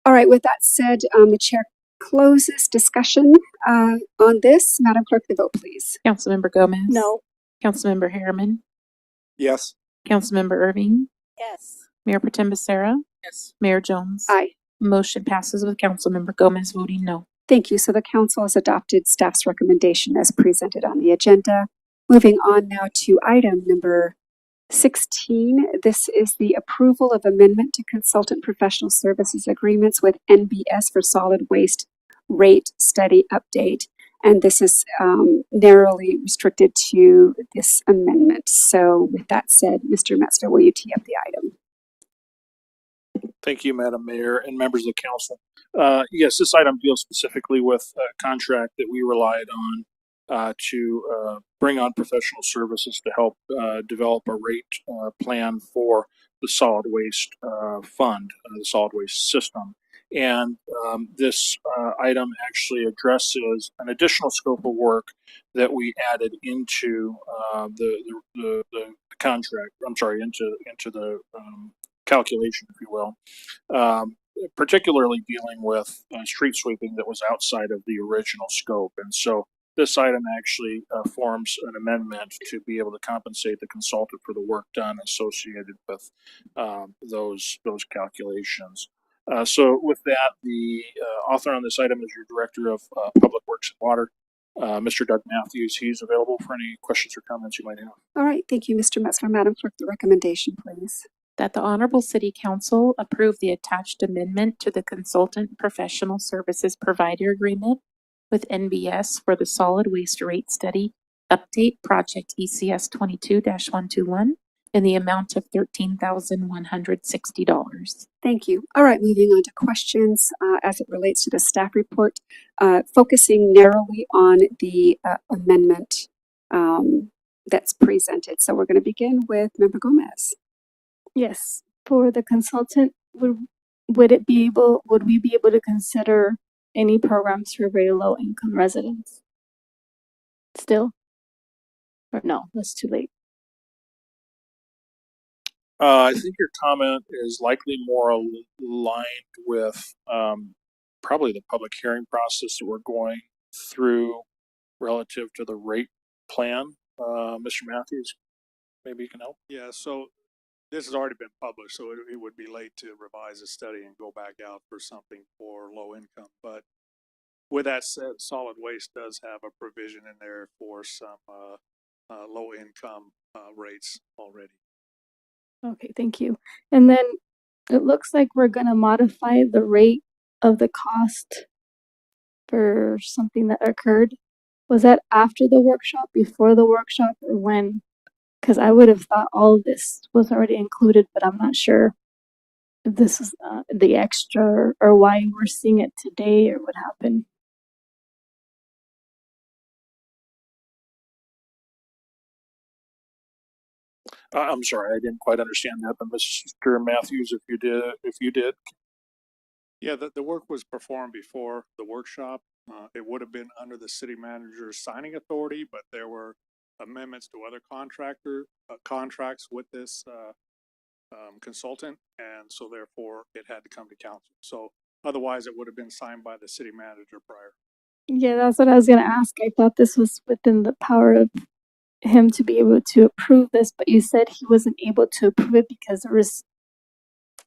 All right. With that said, the chair closes discussion on this. Madam Clerk, the vote, please. Councilmember Gomez? No. Councilmember Harriman? Yes. Councilmember Irving? Yes. Mayor Potem Becerra, Yes. Mayor Jones. Aye. Motion passes with Councilmember Gomez voting no. Thank you. So the council has adopted staff's recommendation as presented on the agenda. Moving on now to item number 16. This is the approval of amendment to consultant professional services agreements with NBS for solid waste rate study update. And this is narrowly restricted to this amendment. So with that said, Mr. Metzger, will you tee up the item? Thank you, Madam Mayor and members of the council. Yes, this item deals specifically with a contract that we relied on to bring on professional services to help develop a rate plan for the solid waste fund, the solid waste system. And this item actually addresses an additional scope of work that we added into the contract. I'm sorry, into the calculation, if you will. Particularly dealing with street sweeping that was outside of the original scope. And so this item actually forms an amendment to be able to compensate the consultant for the work done associated with those calculations. So with that, the author on this item is your Director of Public Works and Water, Mr. Doug Matthews. He's available for any questions or comments you might have. All right. Thank you, Mr. Metzger. Madam Clerk, the recommendation, please. That the Honorable City Council approve the attached amendment to the Consultant Professional Services Provider Agreement with NBS for the Solid Waste Rate Study Update Project ECS 22-121 in the amount of $13,160. Thank you. All right, moving on to questions as it relates to the staff report, focusing narrowly on the amendment that's presented. So we're going to begin with Member Gomez. Yes. For the consultant, would we be able to consider any programs for very low income residents? Still? Or no, that's too late. I think your comment is likely more aligned with probably the public hearing process that we're going through relative to the rate plan. Mr. Matthews, maybe you can help. Yeah, so this has already been published, so it would be late to revise the study and go back out for something for low income. But with that said, solid waste does have a provision in there for some low income rates already. Okay, thank you. And then it looks like we're gonna modify the rate of the cost for something that occurred. Was that after the workshop, before the workshop, or when? Because I would have thought all of this was already included, but I'm not sure if this is the extra or why we're seeing it today or what happened. I'm sorry, I didn't quite understand that, but Mr. Matthews, if you did. Yeah, the work was performed before the workshop. It would have been under the city manager's signing authority, but there were amendments to other contracts with this consultant, and so therefore it had to come to council. So otherwise, it would have been signed by the city manager prior. Yeah, that's what I was gonna ask. I thought this was within the power of him to be able to approve this, but you said he wasn't able to approve it because there was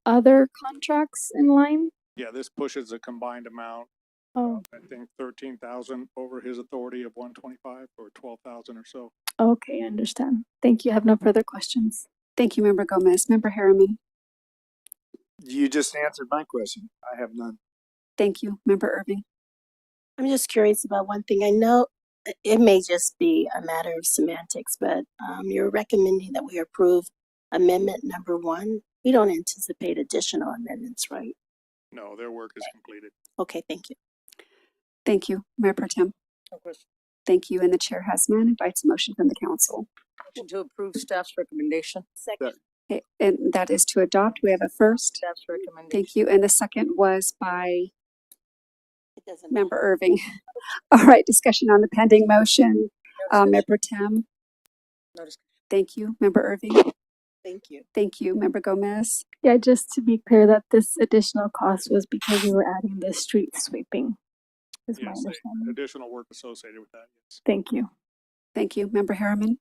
other contracts in line. Yeah, this pushes a combined amount. Oh, I think 13,000 over his authority of 125 or 12,000 or so. okay, I understand. Thank you. I have no further questions. Thank you, Member Gomez. Member Harriman. You just answered my question. I have none. Thank you, Member Irving. I'm just curious about one thing. I know it may just be a matter of semantics, but you're recommending that we approve amendment number 1. We don't anticipate additional amendments, right? No, their work is completed. Okay, thank you. Thank you, Mayor Pro Tem. No question. Thank you, and the chair has none. Invites a motion from the council. Motion to approve staff's recommendation. Second. Okay, and that is to adopt. We have a first. Staff's recommendation. Thank you, and the second was by It doesn't Member Irving. All right, discussion on the pending motion. Mayor Pro Tem. No discussion. Thank you, Member Irving. Thank you. Thank you, Member Gomez. Yeah, just to be clear that this additional cost was because we were adding the street sweeping. Is my Yes, understanding. additional work associated with that. Yes. Thank you. Thank you, Member Harriman.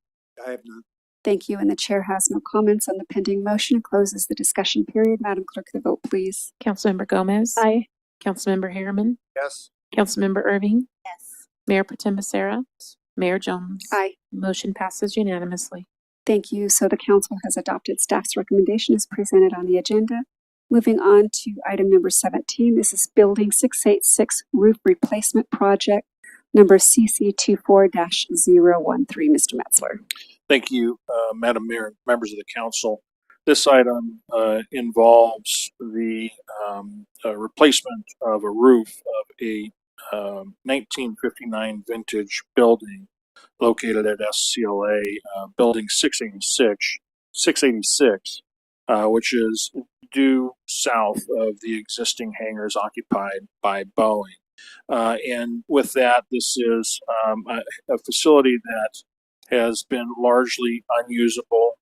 I have none. Thank you, and the chair has no comments on the pending motion and closes the discussion period. Madam Clerk, the vote, please. Councilmember Gomez. Aye. Councilmember Harriman. Yes. Councilmember Irving. Yes. Mayor Potem Becerra. Mayor Jones. Aye. Motion passes unanimously. Thank you. So the council has adopted staff's recommendation as presented on the agenda. Moving on to item number 17. This is Building 686 Roof Replacement Project, number CC24-013. Mr. Metzler. Thank you, Madam Mayor, and members of the council. This item involves the replacement of a roof of a 1959 vintage building located at SCLA Building 686, which is due south of the existing hangars occupied by Boeing. And with that, this is a facility that has been largely unusable,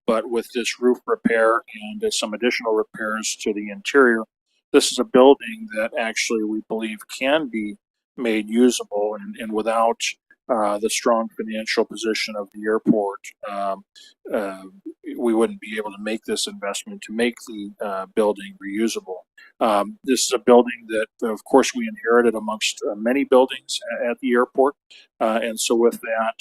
but with this roof repair and some additional repairs to the interior, this is a building that actually we believe can be made usable, and without the strong financial position of the airport, we wouldn't be able to make this investment to make the building reusable. This is a building that, of course, we inherited amongst many buildings at the airport. And so with that,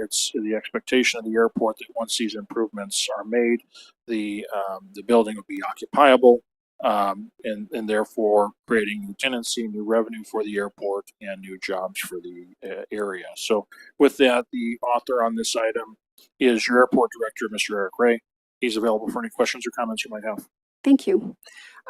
it's the expectation of the airport that once these improvements are made, the building will be occupiable, and therefore creating new tenancy, new revenue for the airport, and new jobs for the area. So with that, the author on this item is your airport director, Mr. Eric Ray. He's available for any questions or comments you might have. Thank you.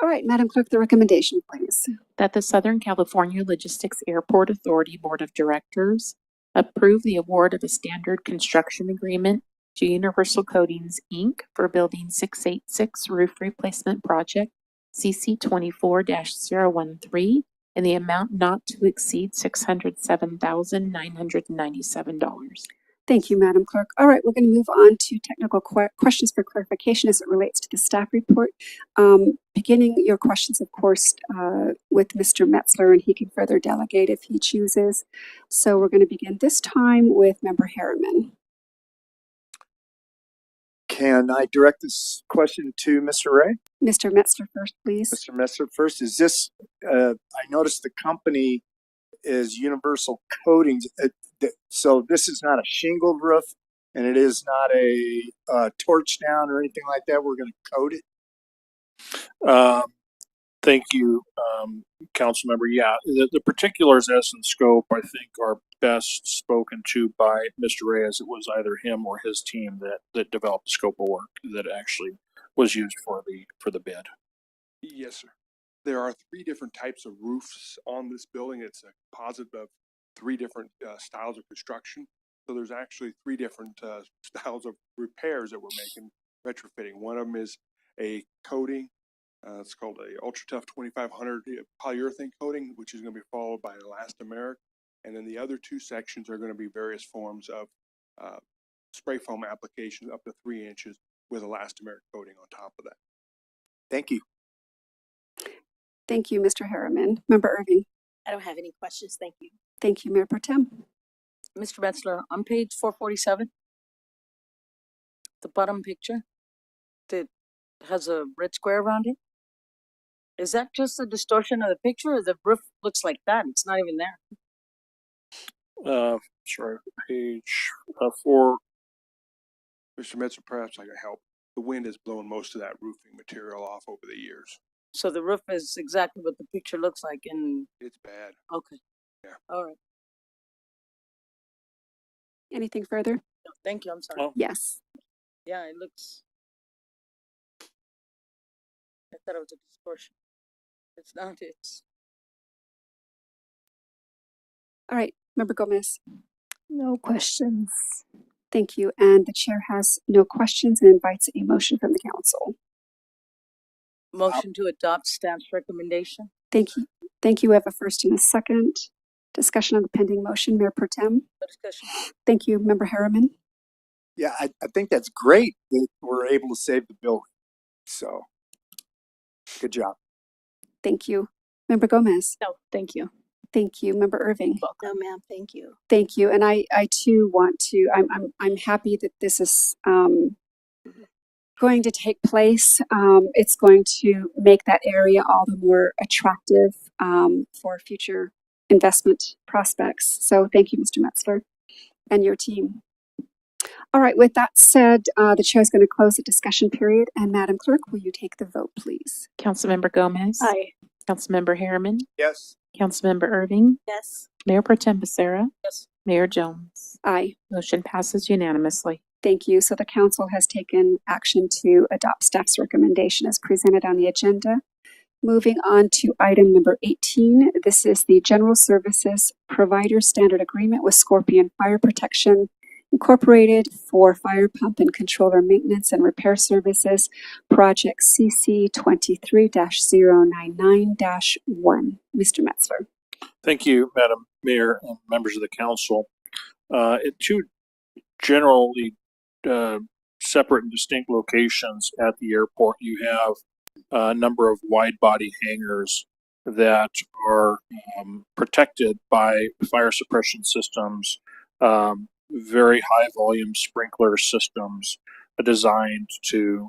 All right, Madam Clerk, the recommendation, please. That the Southern California Logistics Airport Authority Board of Directors approve the award of a standard construction agreement to Universal Coatings, Inc. for Building 686 Roof Replacement Project, CC 24-013, in the amount not to exceed $607,997. Thank you, Madam Clerk. All right, we're going to move on to technical questions for clarification as it relates to the staff report. Beginning your questions, of course, with Mr. Metzler, and he can further delegate if he chooses. So we're going to begin this time with Member Harriman. Can I direct this question to Mr. Ray? Mr. Metzler first, please. Mr. Metzler first. Is this, I noticed the company is Universal Coatings. So this is not a shingled roof, and it is not a torch down or anything like that. We're going to coat it. Thank you, council member. Yeah, the particulars as in scope, I think, are best spoken to by Mr. Ray, as it was either him or his team that developed the scope of work that actually was used for the bid. Yes, sir. There are 3 different types of roofs on this building. It's a composite of 3 different styles of construction. So there's actually 3 different styles of repairs that we're making, retrofitting. One of them is a coating. It's called a Ultra Tough 2500 polyurethane coating, which is going to be followed by elastomeric. And then the other 2 sections are going to be various forms of spray foam application up to 3 inches with elastomeric coating on top of that. Thank you. Thank you, Mr. Harriman. Member Irving. I don't have any questions. Thank you. Thank you, Mayor Protem. Mr. Metzler, on page 447, the bottom picture that has a red square around it. Is that just a distortion of the picture, or the roof looks like that? It's not even there. Sorry, page 4. Mr. Metzler, perhaps I can help. The wind has blown most of that roofing material off over the years. So the roof is exactly what the picture looks like, and it's bad. Okay. Yeah. All right. Anything further? No, thank you. I'm sorry. Oh. Yes. Yeah, it looks. I thought it was a distortion. It's not. It's. All right, Member Gomez. No questions. Thank you. And the chair has no questions and invites a motion from the council. Motion to adopt staff's recommendation. Thank you. Thank you. We have a first and a second. Discussion on the pending motion, Mayor Protem. No discussion. Thank you, Member Harriman. Yeah, I think that's great that we're able to save the building. So, good job. Thank you. Member Gomez. No, thank you. Thank you. Member Irving. No, ma'am, thank you. Thank you. And I too want to, I'm happy that this is, going to take place. It's going to make that area all the more attractive, for future investment prospects. So thank you, Mr. Metzler, and your team. All right, with that said, the chair is going to close the discussion period. And Madam Clerk, will you take the vote, please? Councilmember Gomez. Aye. Councilmember Harriman. Yes. Councilmember Irving. Yes. Mayor Pro Tem Becerra. Yes. Mayor Jones. Aye. Motion passes unanimously. Thank you. So the council has taken action to adopt staff's recommendation as presented on the agenda. Moving on to item number 18. This is the General Services Provider Standard Agreement with Scorpion Fire Protection Incorporated for fire pump and controller maintenance and repair services, project CC 23-099-1. Mr. Metzler. Thank you, Madam Mayor and members of the council. At two generally separate and distinct locations at the airport, you have a number of wide body hangars that are protected by fire suppression systems, very high volume sprinkler systems designed to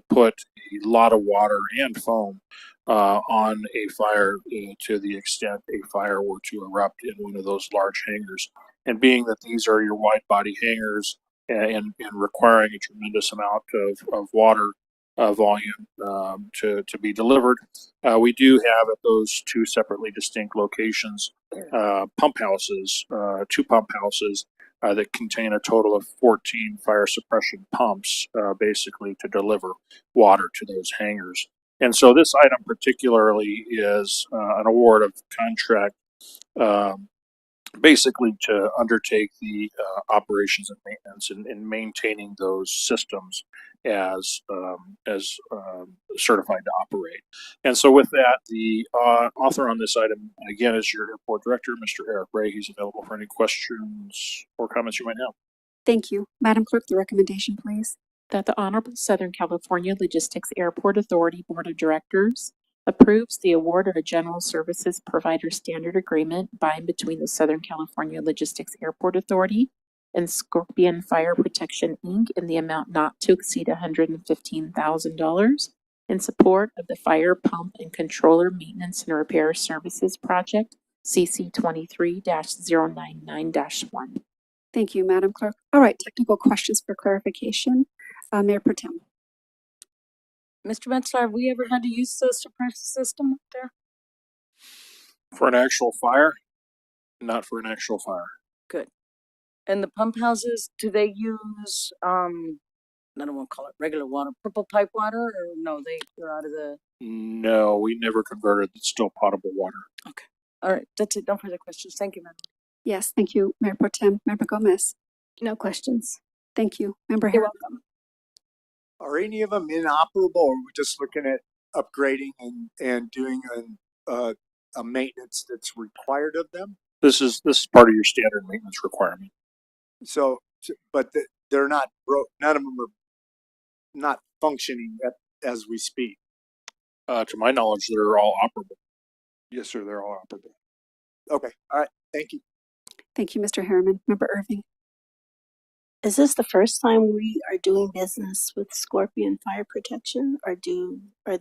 put a lot of water and foam on a fire to the extent a fire were to erupt in one of those large hangars. And being that these are your wide body hangars and requiring a tremendous amount of water volume to be delivered, we do have at those two separately distinct locations pump houses, two pump houses that contain a total of 14 fire suppression pumps, basically to deliver water to those hangars. And so this item particularly is an award of contract basically to undertake the operations and maintenance and maintaining those systems as certified to operate. And so with that, the author on this item, again, is your airport director, Mr. Eric Ray. He's available for any questions or comments you might have. Thank you. Madam Clerk, the recommendation, please. That the Honorable Southern California Logistics Airport Authority Board of Directors approves the award of a General Services Provider Standard Agreement by and between the Southern California Logistics Airport Authority and Scorpion Fire Protection, Inc. in the amount not to exceed $115,000 in support of the Fire Pump and Controller Maintenance and Repair Services Project, CC 23-099-1. Thank you, Madam Clerk. All right, technical questions for clarification. Mayor Pro Tem. Mr. Metzler, have we ever had to use the suppressor system up there? For an actual fire, not for an actual fire. Good. And the pump houses, do they use, I don't want to call it regular water, purple pipe water, or no, they're out of the... No, we never converted. It's still potable water. Okay. All right. That's it. No further questions. Thank you, Madam. Yes, thank you, Mayor Pro Tem. Member Gomez. No questions. Thank you. Member You're Harris. welcome. Are any of them inoperable, or are we just looking at upgrading and doing a maintenance that's required of them? This is part of your standard maintenance requirement. So, but they're not broke. None of them are not functioning as we speak. To my knowledge, they're all operable. Yes, sir, they're all operable. Okay, all right, thank you. Thank you, Mr. Harriman. Member Irving. Is this the first time we are doing business with Scorpion Fire Protection, or do we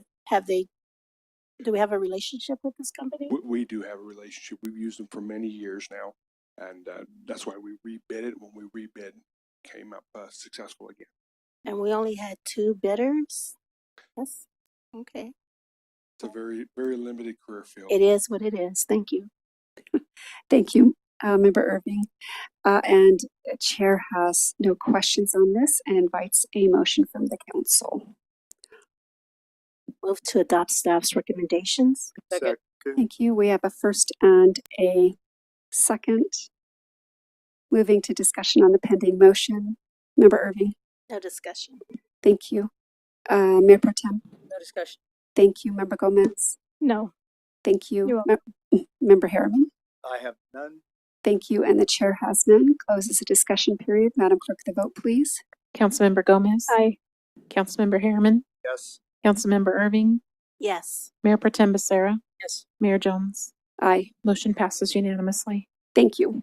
have a relationship with this company? We do have a relationship. We've used them for many years now, and that's why we rebid it. When we rebid, came up successful again. And we only had 2 bidders? Yes. Okay. It's a very, very limited career field. It is what it is. Thank you. Thank you, Member Irving. And the chair has no questions on this and invites a motion from the council. Move to adopt staff's recommendations. Second. Thank you. We have a first and a second. Moving to discussion on the pending motion. Member Irving. No discussion. Thank you. Mayor Pro Tem. No discussion. Thank you. Member Gomez. No. Thank you. You're Member Harriman. I have none. Thank you. And the chair has none. Closes the discussion period. Madam Clerk, the vote, please. Councilmember Gomez. Aye. Councilmember Harriman. Yes. Councilmember Irving. Yes. Mayor Pro Tem Becerra. Yes. Mayor Jones. Aye. Motion passes unanimously. Thank you.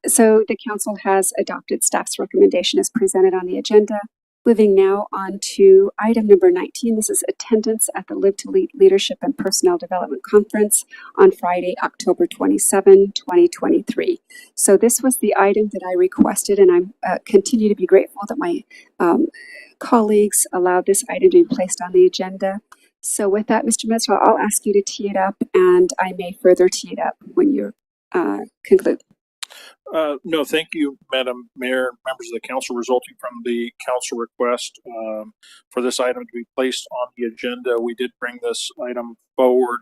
So the council has adopted staff's recommendation as presented on the agenda. Moving now on to item number 19. This is attendance at the Live to Lead Leadership and Personnel Development Conference on Friday, October 27, 2023. So this was the item that I requested, and I continue to be grateful that my colleagues allowed this item to be placed on the agenda. So with that, Mr. Metzger, I'll ask you to tee it up, and I may further tee it up when you conclude. No, thank you, Madam Mayor, members of the council. Resulting from the council request for this item to be placed on the agenda, we did bring this item forward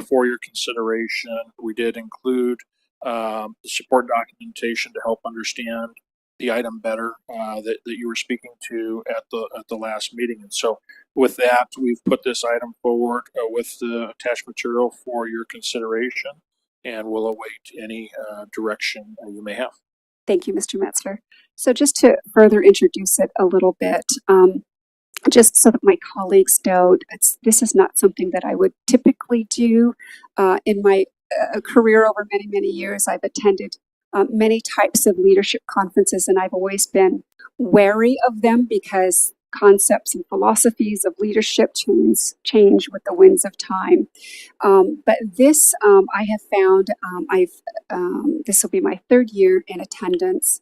for your consideration. We did include the support documentation to help understand the item better that you were speaking to at the last meeting. And so with that, we've put this item forward with the attached material for your consideration, and we'll await any direction you may have. Thank you, Mr. Metzler. So just to further introduce it a little bit, just so that my colleagues know, this is not something that I would typically do. In my career over many, many years, I've attended many types of leadership conferences, and I've always been wary of them because concepts and philosophies of leadership change with the winds of time. But this, I have found, this will be my third year in attendance,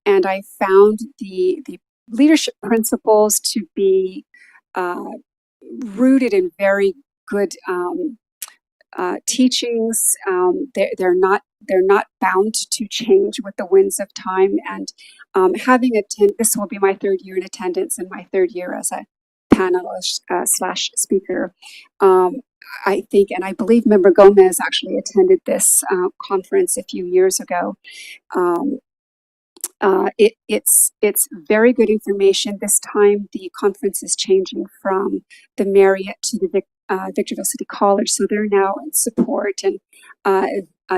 and I found the leadership principles to be rooted in very good teachings. They're not bound to change with the winds of time. And this will be my third year in attendance and my third year as a panelist slash speaker. I think, and I believe Member Gomez actually attended this conference a few years ago. It's very good information. This time, the conference is changing from the Marriott to the Victorville City College, so they're now in support. And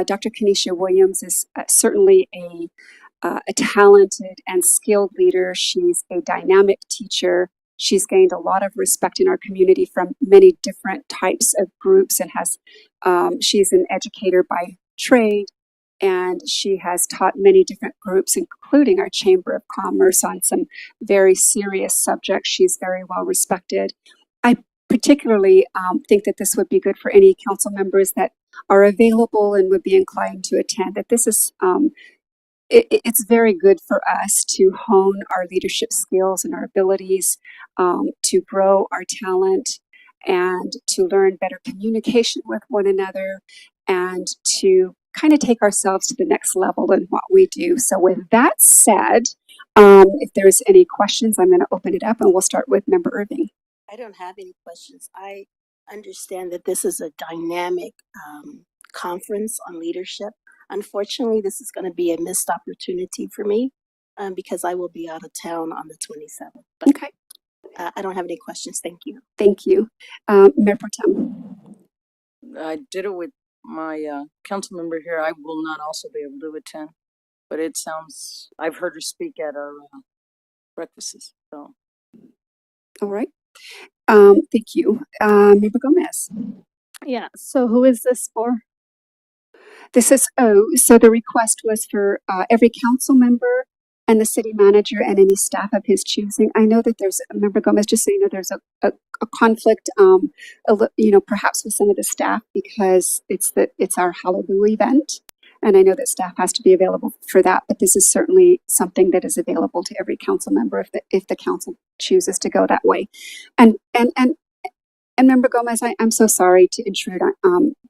Dr. Kenesha Williams is certainly a talented and skilled leader. She's a dynamic teacher. She's gained a lot of respect in our community from many different types of groups, and she's an educator by trade. And she has taught many different groups, including our Chamber of Commerce, on some very serious subjects. She's very well respected. I particularly think that this would be good for any council members that are available and would be inclined to attend. That this is, it's very good for us to hone our leadership skills and our abilities, to grow our talent, and to learn better communication with one another, and to kind of take ourselves to the next level in what we do. So with that said, if there's any questions, I'm going to open it up, and we'll start with Member Irving. I don't have any questions. I understand that this is a dynamic conference on leadership. Unfortunately, this is going to be a missed opportunity for me because I will be out of town on the 27th. But, okay. I don't have any questions. Thank you. Thank you. Mayor Pro Tem. I did it with my council member here. I will not also be able to attend, but it sounds, I've heard her speak at our breakfasts. So, all right. Thank you. Member Gomez. Yeah. So who is this for? This is, so the request was for every council member and the city manager and any staff of his choosing. I know that there's, Member Gomez, just so you know, there's a conflict, perhaps with some of the staff because it's our Hallelujah event. And I know that staff has to be available for that, but this is certainly something that is available to every council member if the council chooses to go that way. And Member Gomez, I'm so sorry to intrude,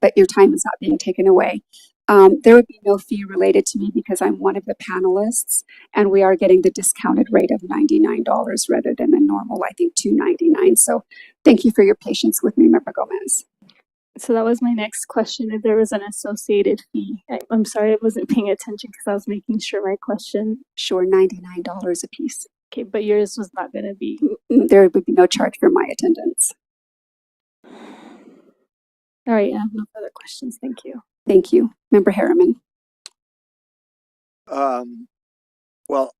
but your time is not being taken away. There would be no fee related to me because I'm one of the panelists, and we are getting the discounted rate of $99 rather than the normal, I think, $299. So thank you for your patience with me, Member Gomez. So that was my next question, if there was an associated fee. I'm sorry I wasn't paying attention because I was making sure my question. Sure, $99 a piece. Okay, but yours was not going to be. There would be no charge for my attendance. All right, I have no further questions. Thank you. Thank you. Member Harriman. Well,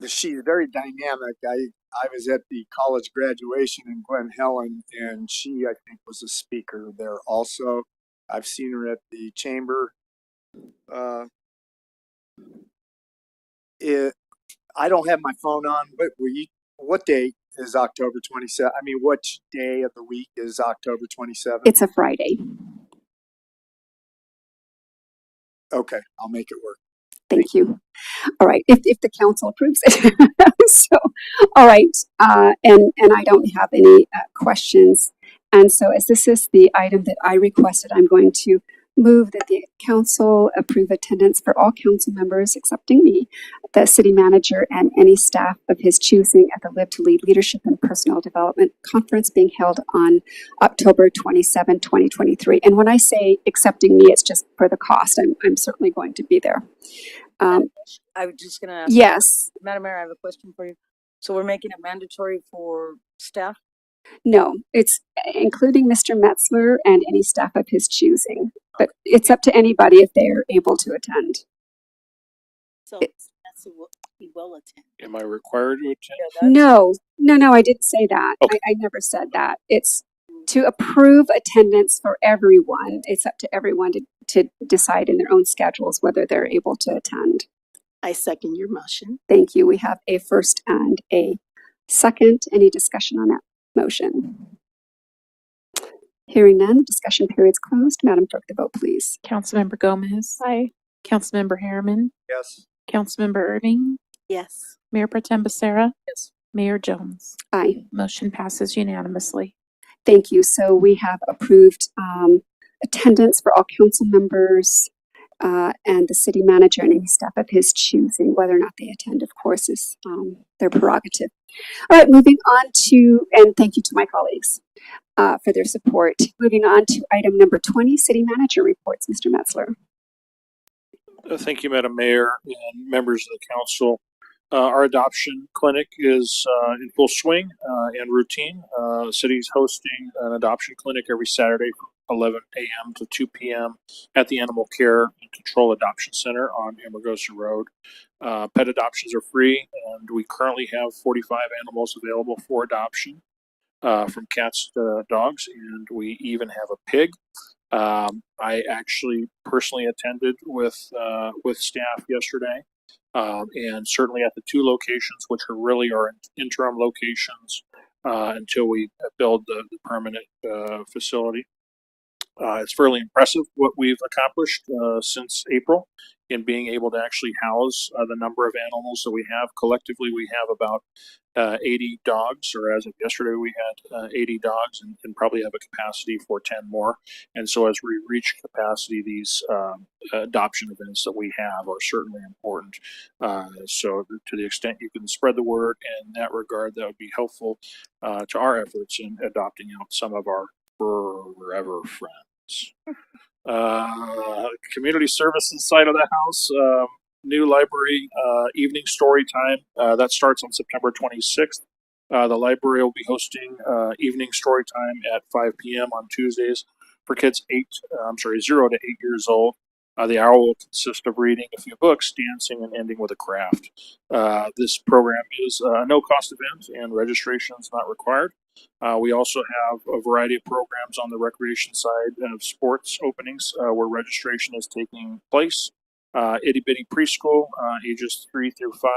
she's very dynamic. I was at the college graduation in Glen Helen, and she, I think, was a speaker there also. I've seen her at the chamber. I don't have my phone on, but what day is October 27th? I mean, what day of the week is October 27th? It's a Friday. Okay, I'll make it work. Thank you. All right, if the council approves it. So, all right, and I don't have any questions. And so as this is the item that I requested, I'm going to move that the council approve attendance for all council members, excepting me, the city manager, and any staff of his choosing at the Live to Lead Leadership and Personnel Development Conference being held on October 27, 2023. And when I say accepting me, it's just for the cost. I'm certainly going to be there. I was just gonna ask. Yes. Madam Mayor, I have a question for you. So we're making it mandatory for staff? No, it's including Mr. Metzler and any staff of his choosing. But it's up to anybody if they're able to attend. So he will attend. Am I required to attend? No, I didn't say that. Okay. I never said that. It's to approve attendance for everyone. It's up to everyone to decide in their own schedules whether they're able to attend. I second your motion. Thank you. We have a first and a second. Any discussion on that motion? Hearing none, discussion period's closed. Madam Clerk, the vote, please. Councilmember Gomez. Aye. Councilmember Harriman. Yes. Councilmember Irving. Yes. Mayor Pro Tem Becerra. Yes. Mayor Jones. Aye. Motion passes unanimously. Thank you. So we have approved attendance for all council members and the city manager and any staff of his choosing. Whether or not they attend, of course, is their prerogative. All right, moving on to, and thank you to my colleagues for their support. Moving on to item number 20, city manager reports. Mr. Metzler. Thank you, Madam Mayor and members of the council. Our adoption clinic is in full swing and routine. The city's hosting an adoption clinic every Saturday from 11 a.m. to 2 p.m. at the Animal Care and Control Adoption Center on Amargosa Road. Pet adoptions are free, and we currently have 45 animals available for adoption, from cats to dogs, and we even have a pig. I actually personally attended with staff yesterday. And certainly at the two locations, which are really our interim locations until we build the permanent facility. It's fairly impressive what we've accomplished since April in being able to actually house the number of animals that we have. Collectively, we have about 80 dogs, or as of yesterday, we had 80 dogs and probably have a capacity for 10 more. And so as we reach capacity, these adoption events that we have are certainly important. So to the extent you can spread the word in that regard, that would be helpful to our efforts in adopting out some of our forever friends. Community services side of the house, new library evening story time that starts on September 26th. The library will be hosting evening story time at 5 p.m. on Tuesdays for kids 0 to 8 years old. The hour will consist of reading a few books, dancing, and ending with a craft. This program is a no-cost event, and registration is not required. We also have a variety of programs on the recreation side of sports openings where registration is taking place. Itty Bitty Preschool, ages 3 through 5.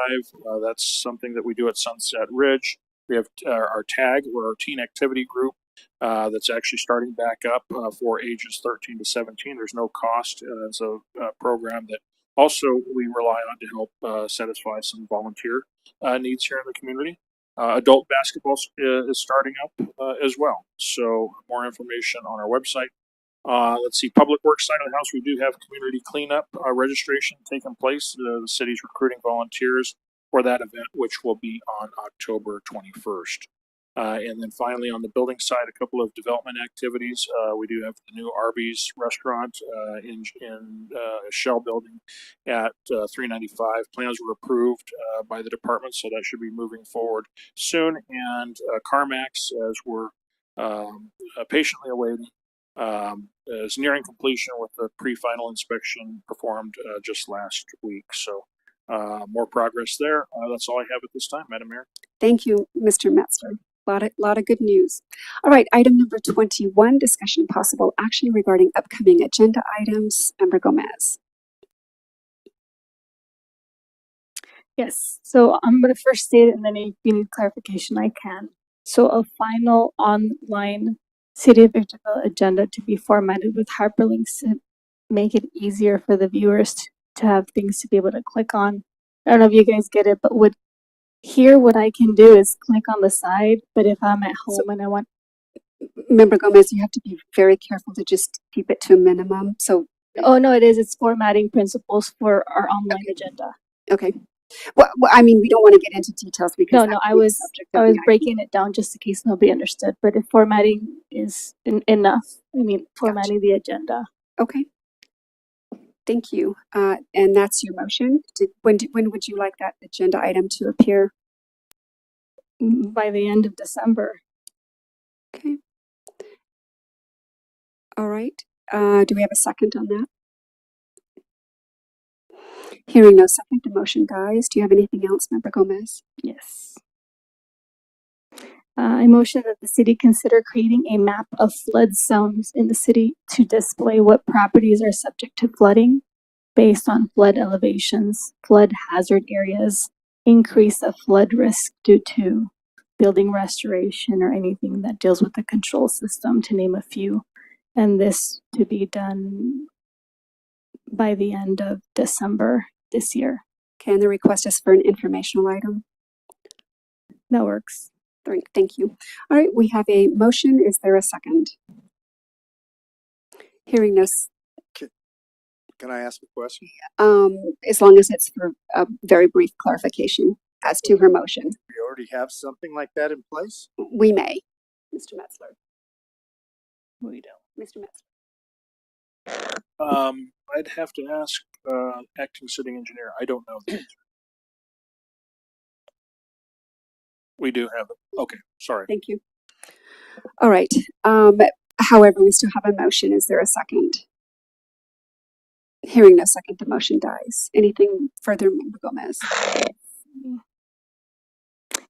That's something that we do at Sunset Ridge. We have our TAG, or our Teen Activity Group, that's actually starting back up for ages 13 to 17. There's no cost. It's a program that also we rely on to help satisfy some volunteer needs here in the community. Adult basketball is starting up as well. So more information on our website. Let's see, Public Works side of the house, we do have community cleanup registration taking place. The city's recruiting volunteers for that event, which will be on October 21st. And then finally, on the building side, a couple of development activities. We do have the new Arby's restaurant in a shell building at 395. Plans were approved by the department, so that should be moving forward soon. And CarMax, as we're patiently awaiting, is nearing completion with the pre-final inspection performed just last week. So more progress there. That's all I have at this time, Madam Mayor. Thank you, Mr. Metzler. Lot of good news. All right, item number 21, discussion and possible action regarding upcoming agenda items. Member Gomez. Yes, so I'm going to first state it and then if you need clarification, I can. So a final online City of Victorville agenda to be formatted with hyperlinks to make it easier for the viewers to have things to be able to click on. I don't know if you guys get it, but what I can do is click on the side, but if I'm at home and I want, Member Gomez, you have to be very careful to just keep it to a minimum. So, oh no, it's formatting principles for our online agenda. okay. Well, I mean, we don't want to get into details because No, that I could be the was subject of the breaking it down just in case nobody understood. But if formatting is enough, I mean, formatting the agenda. Okay. Thank you. And that's your motion. When would you like that agenda item to appear? By the end of December. Okay. All right. Do we have a second on that? Hearing no second, the motion dies. Do you have anything else, Member Gomez? Yes. I motion that the city consider creating a map of flood zones in the city to display what properties are subject to flooding based on flood elevations, flood hazard areas, increase of flood risk due to building restoration or anything that deals with the control system, to name a few. And this to be done by the end of December this year. Okay, and the request is for an informational item. That works. Great, thank you. All right, we have a motion. Is there a second? Hearing no. Can I ask a question? As long as it's for a very brief clarification as to her motion. We already have something like that in place? We may. Mr. Metzler. We don't. Mr. Metzler. I'd have to ask acting city engineer. I don't know the answer. We do have it. Okay, sorry. Thank you. All right. However, we still have a motion. Is there a second? Hearing no second, the motion dies. Anything further, Member Gomez?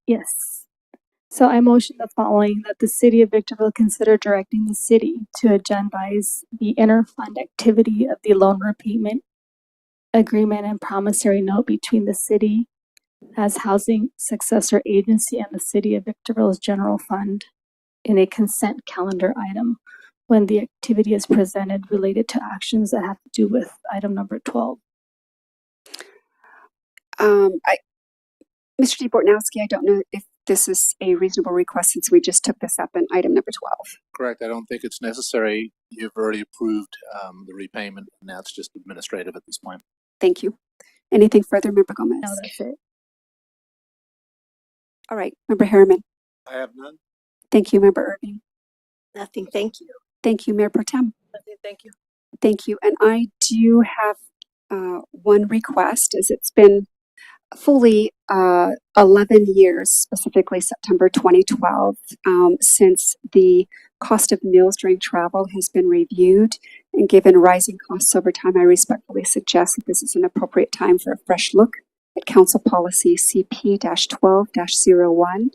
Yes. So I motion the following, that the city of Victorville consider directing the city to agendize the inter-fund activity of the loan repayment agreement and promissory note between the city as housing successor agency and the city of Victorville's general fund in a consent calendar item when the activity is presented related to actions that have to do with item number 12. Mr. DeBortnowski, I don't know if this is a reasonable request since we just took this up in item number 12. Correct. I don't think it's necessary. You've already approved the repayment, and that's just administrative at this point. Thank you. Anything further, Member Gomez? No, that's it. All right, Member Harriman. I have none. Thank you, Member Irving. Nothing, thank you. Thank you, Mayor Pro Tem. Nothing, thank you. Thank you. And I do have one request, as it's been fully 11 years, specifically September 2012, since the cost of meals during travel has been reviewed. And given rising costs over time, I respectfully suggest that this is an appropriate time for a fresh look at Council Policy CP-12-01,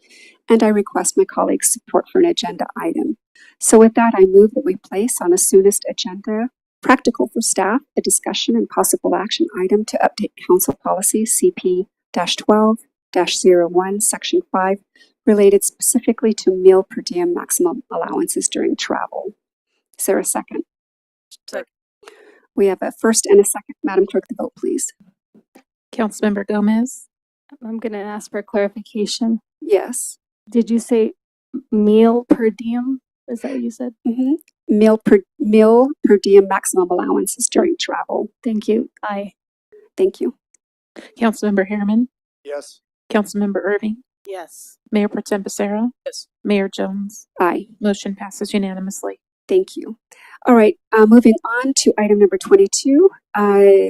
and I request my colleagues' support for an agenda item. So with that, I move that we place on a soonest agenda, practical for staff, a discussion and possible action item to update Council Policy CP-12-01, Section 5, related specifically to meal per diem maximum allowances during travel. Is there a second? Second. We have a first and a second. Madam Clerk, the vote, please. Councilmember Gomez. I'm going to ask for clarification. Yes. Did you say meal per diem? Is that what you said? Mm-hmm. Meal per diem maximum allowances during travel. Thank you. Aye. Thank you. Councilmember Harriman. Yes. Councilmember Irving. Yes. Mayor Pro Tem Becerra. Yes. Mayor Jones. Aye. Motion passes unanimously. Thank you. All right, moving on to item number 22.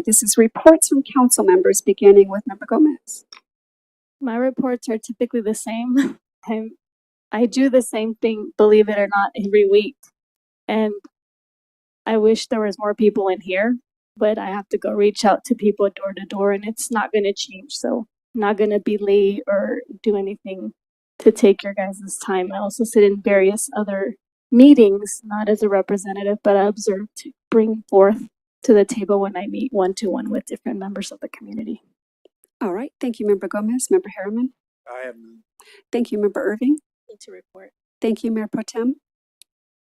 This is reports from council members, beginning with Member Gomez. My reports are typically the same. I do the same thing, believe it or not, every week. And I wish there was more people in here, but I have to go reach out to people door to door, and it's not going to change. So I'm not going to be late or do anything to take your guys' time. I also sit in various other meetings, not as a representative, but I observe to bring forth to the table when I meet one-to-one with different members of the community. All right. Thank you, Member Gomez. Member Harriman. I have none. Thank you, Member Irving. To report. Thank you, Mayor Pro Tem.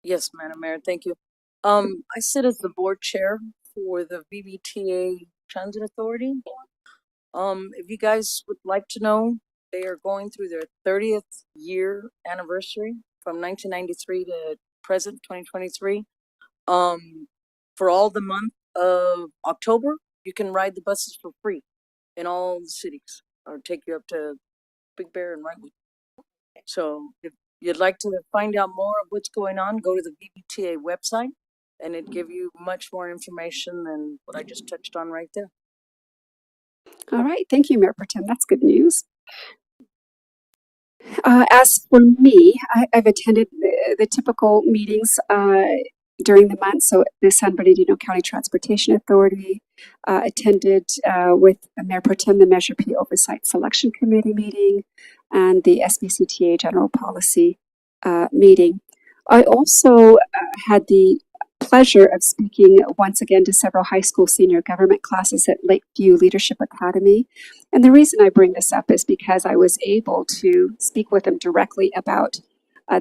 Yes, Madam Mayor, thank you. I sit as the board chair for the VBTA Transit Authority. If you guys would like to know, they are going through their 30th year anniversary from 1993 to present 2023. For all the month of October, you can ride the buses for free in all the cities, or take you up to Big Bear and Wrightwood. So if you'd like to find out more of what's going on, go to the VBTA website, and it'd give you much more information than what I just touched on right there. All right. Thank you, Mayor Pro Tem. That's good news. As for me, I've attended the typical meetings during the month. So the San Bernardino County Transportation Authority attended with Mayor Pro Tem the Measure P Oversight Selection Committee meeting and the SBCTA General Policy meeting. I also had the pleasure of speaking once again to several high school senior government classes at Lakeview Leadership Academy. And the reason I bring this up is because I was able to speak with them directly about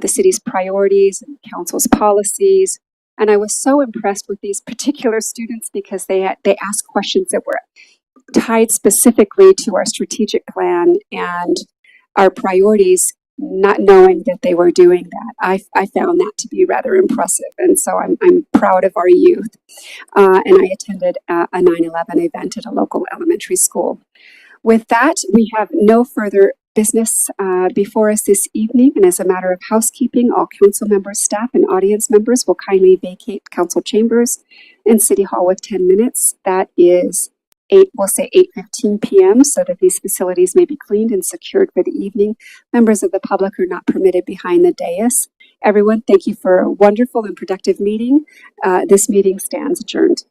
the city's priorities and council's policies. And I was so impressed with these particular students because they asked questions that were tied specifically to our strategic plan and our priorities, not knowing that they were doing that. I found that to be rather impressive. And so I'm proud of our youth. And I attended a 9/11 event at a local elementary school. With that, we have no further business before us this evening. And as a matter of housekeeping, all council members, staff, and audience members will kindly vacate council chambers and City Hall with 10 minutes. That is 8:15 p.m. so that these facilities may be cleaned and secured for the evening. Members of the public are not permitted behind the dais. Everyone, thank you for a wonderful and productive meeting. This meeting stands adjourned.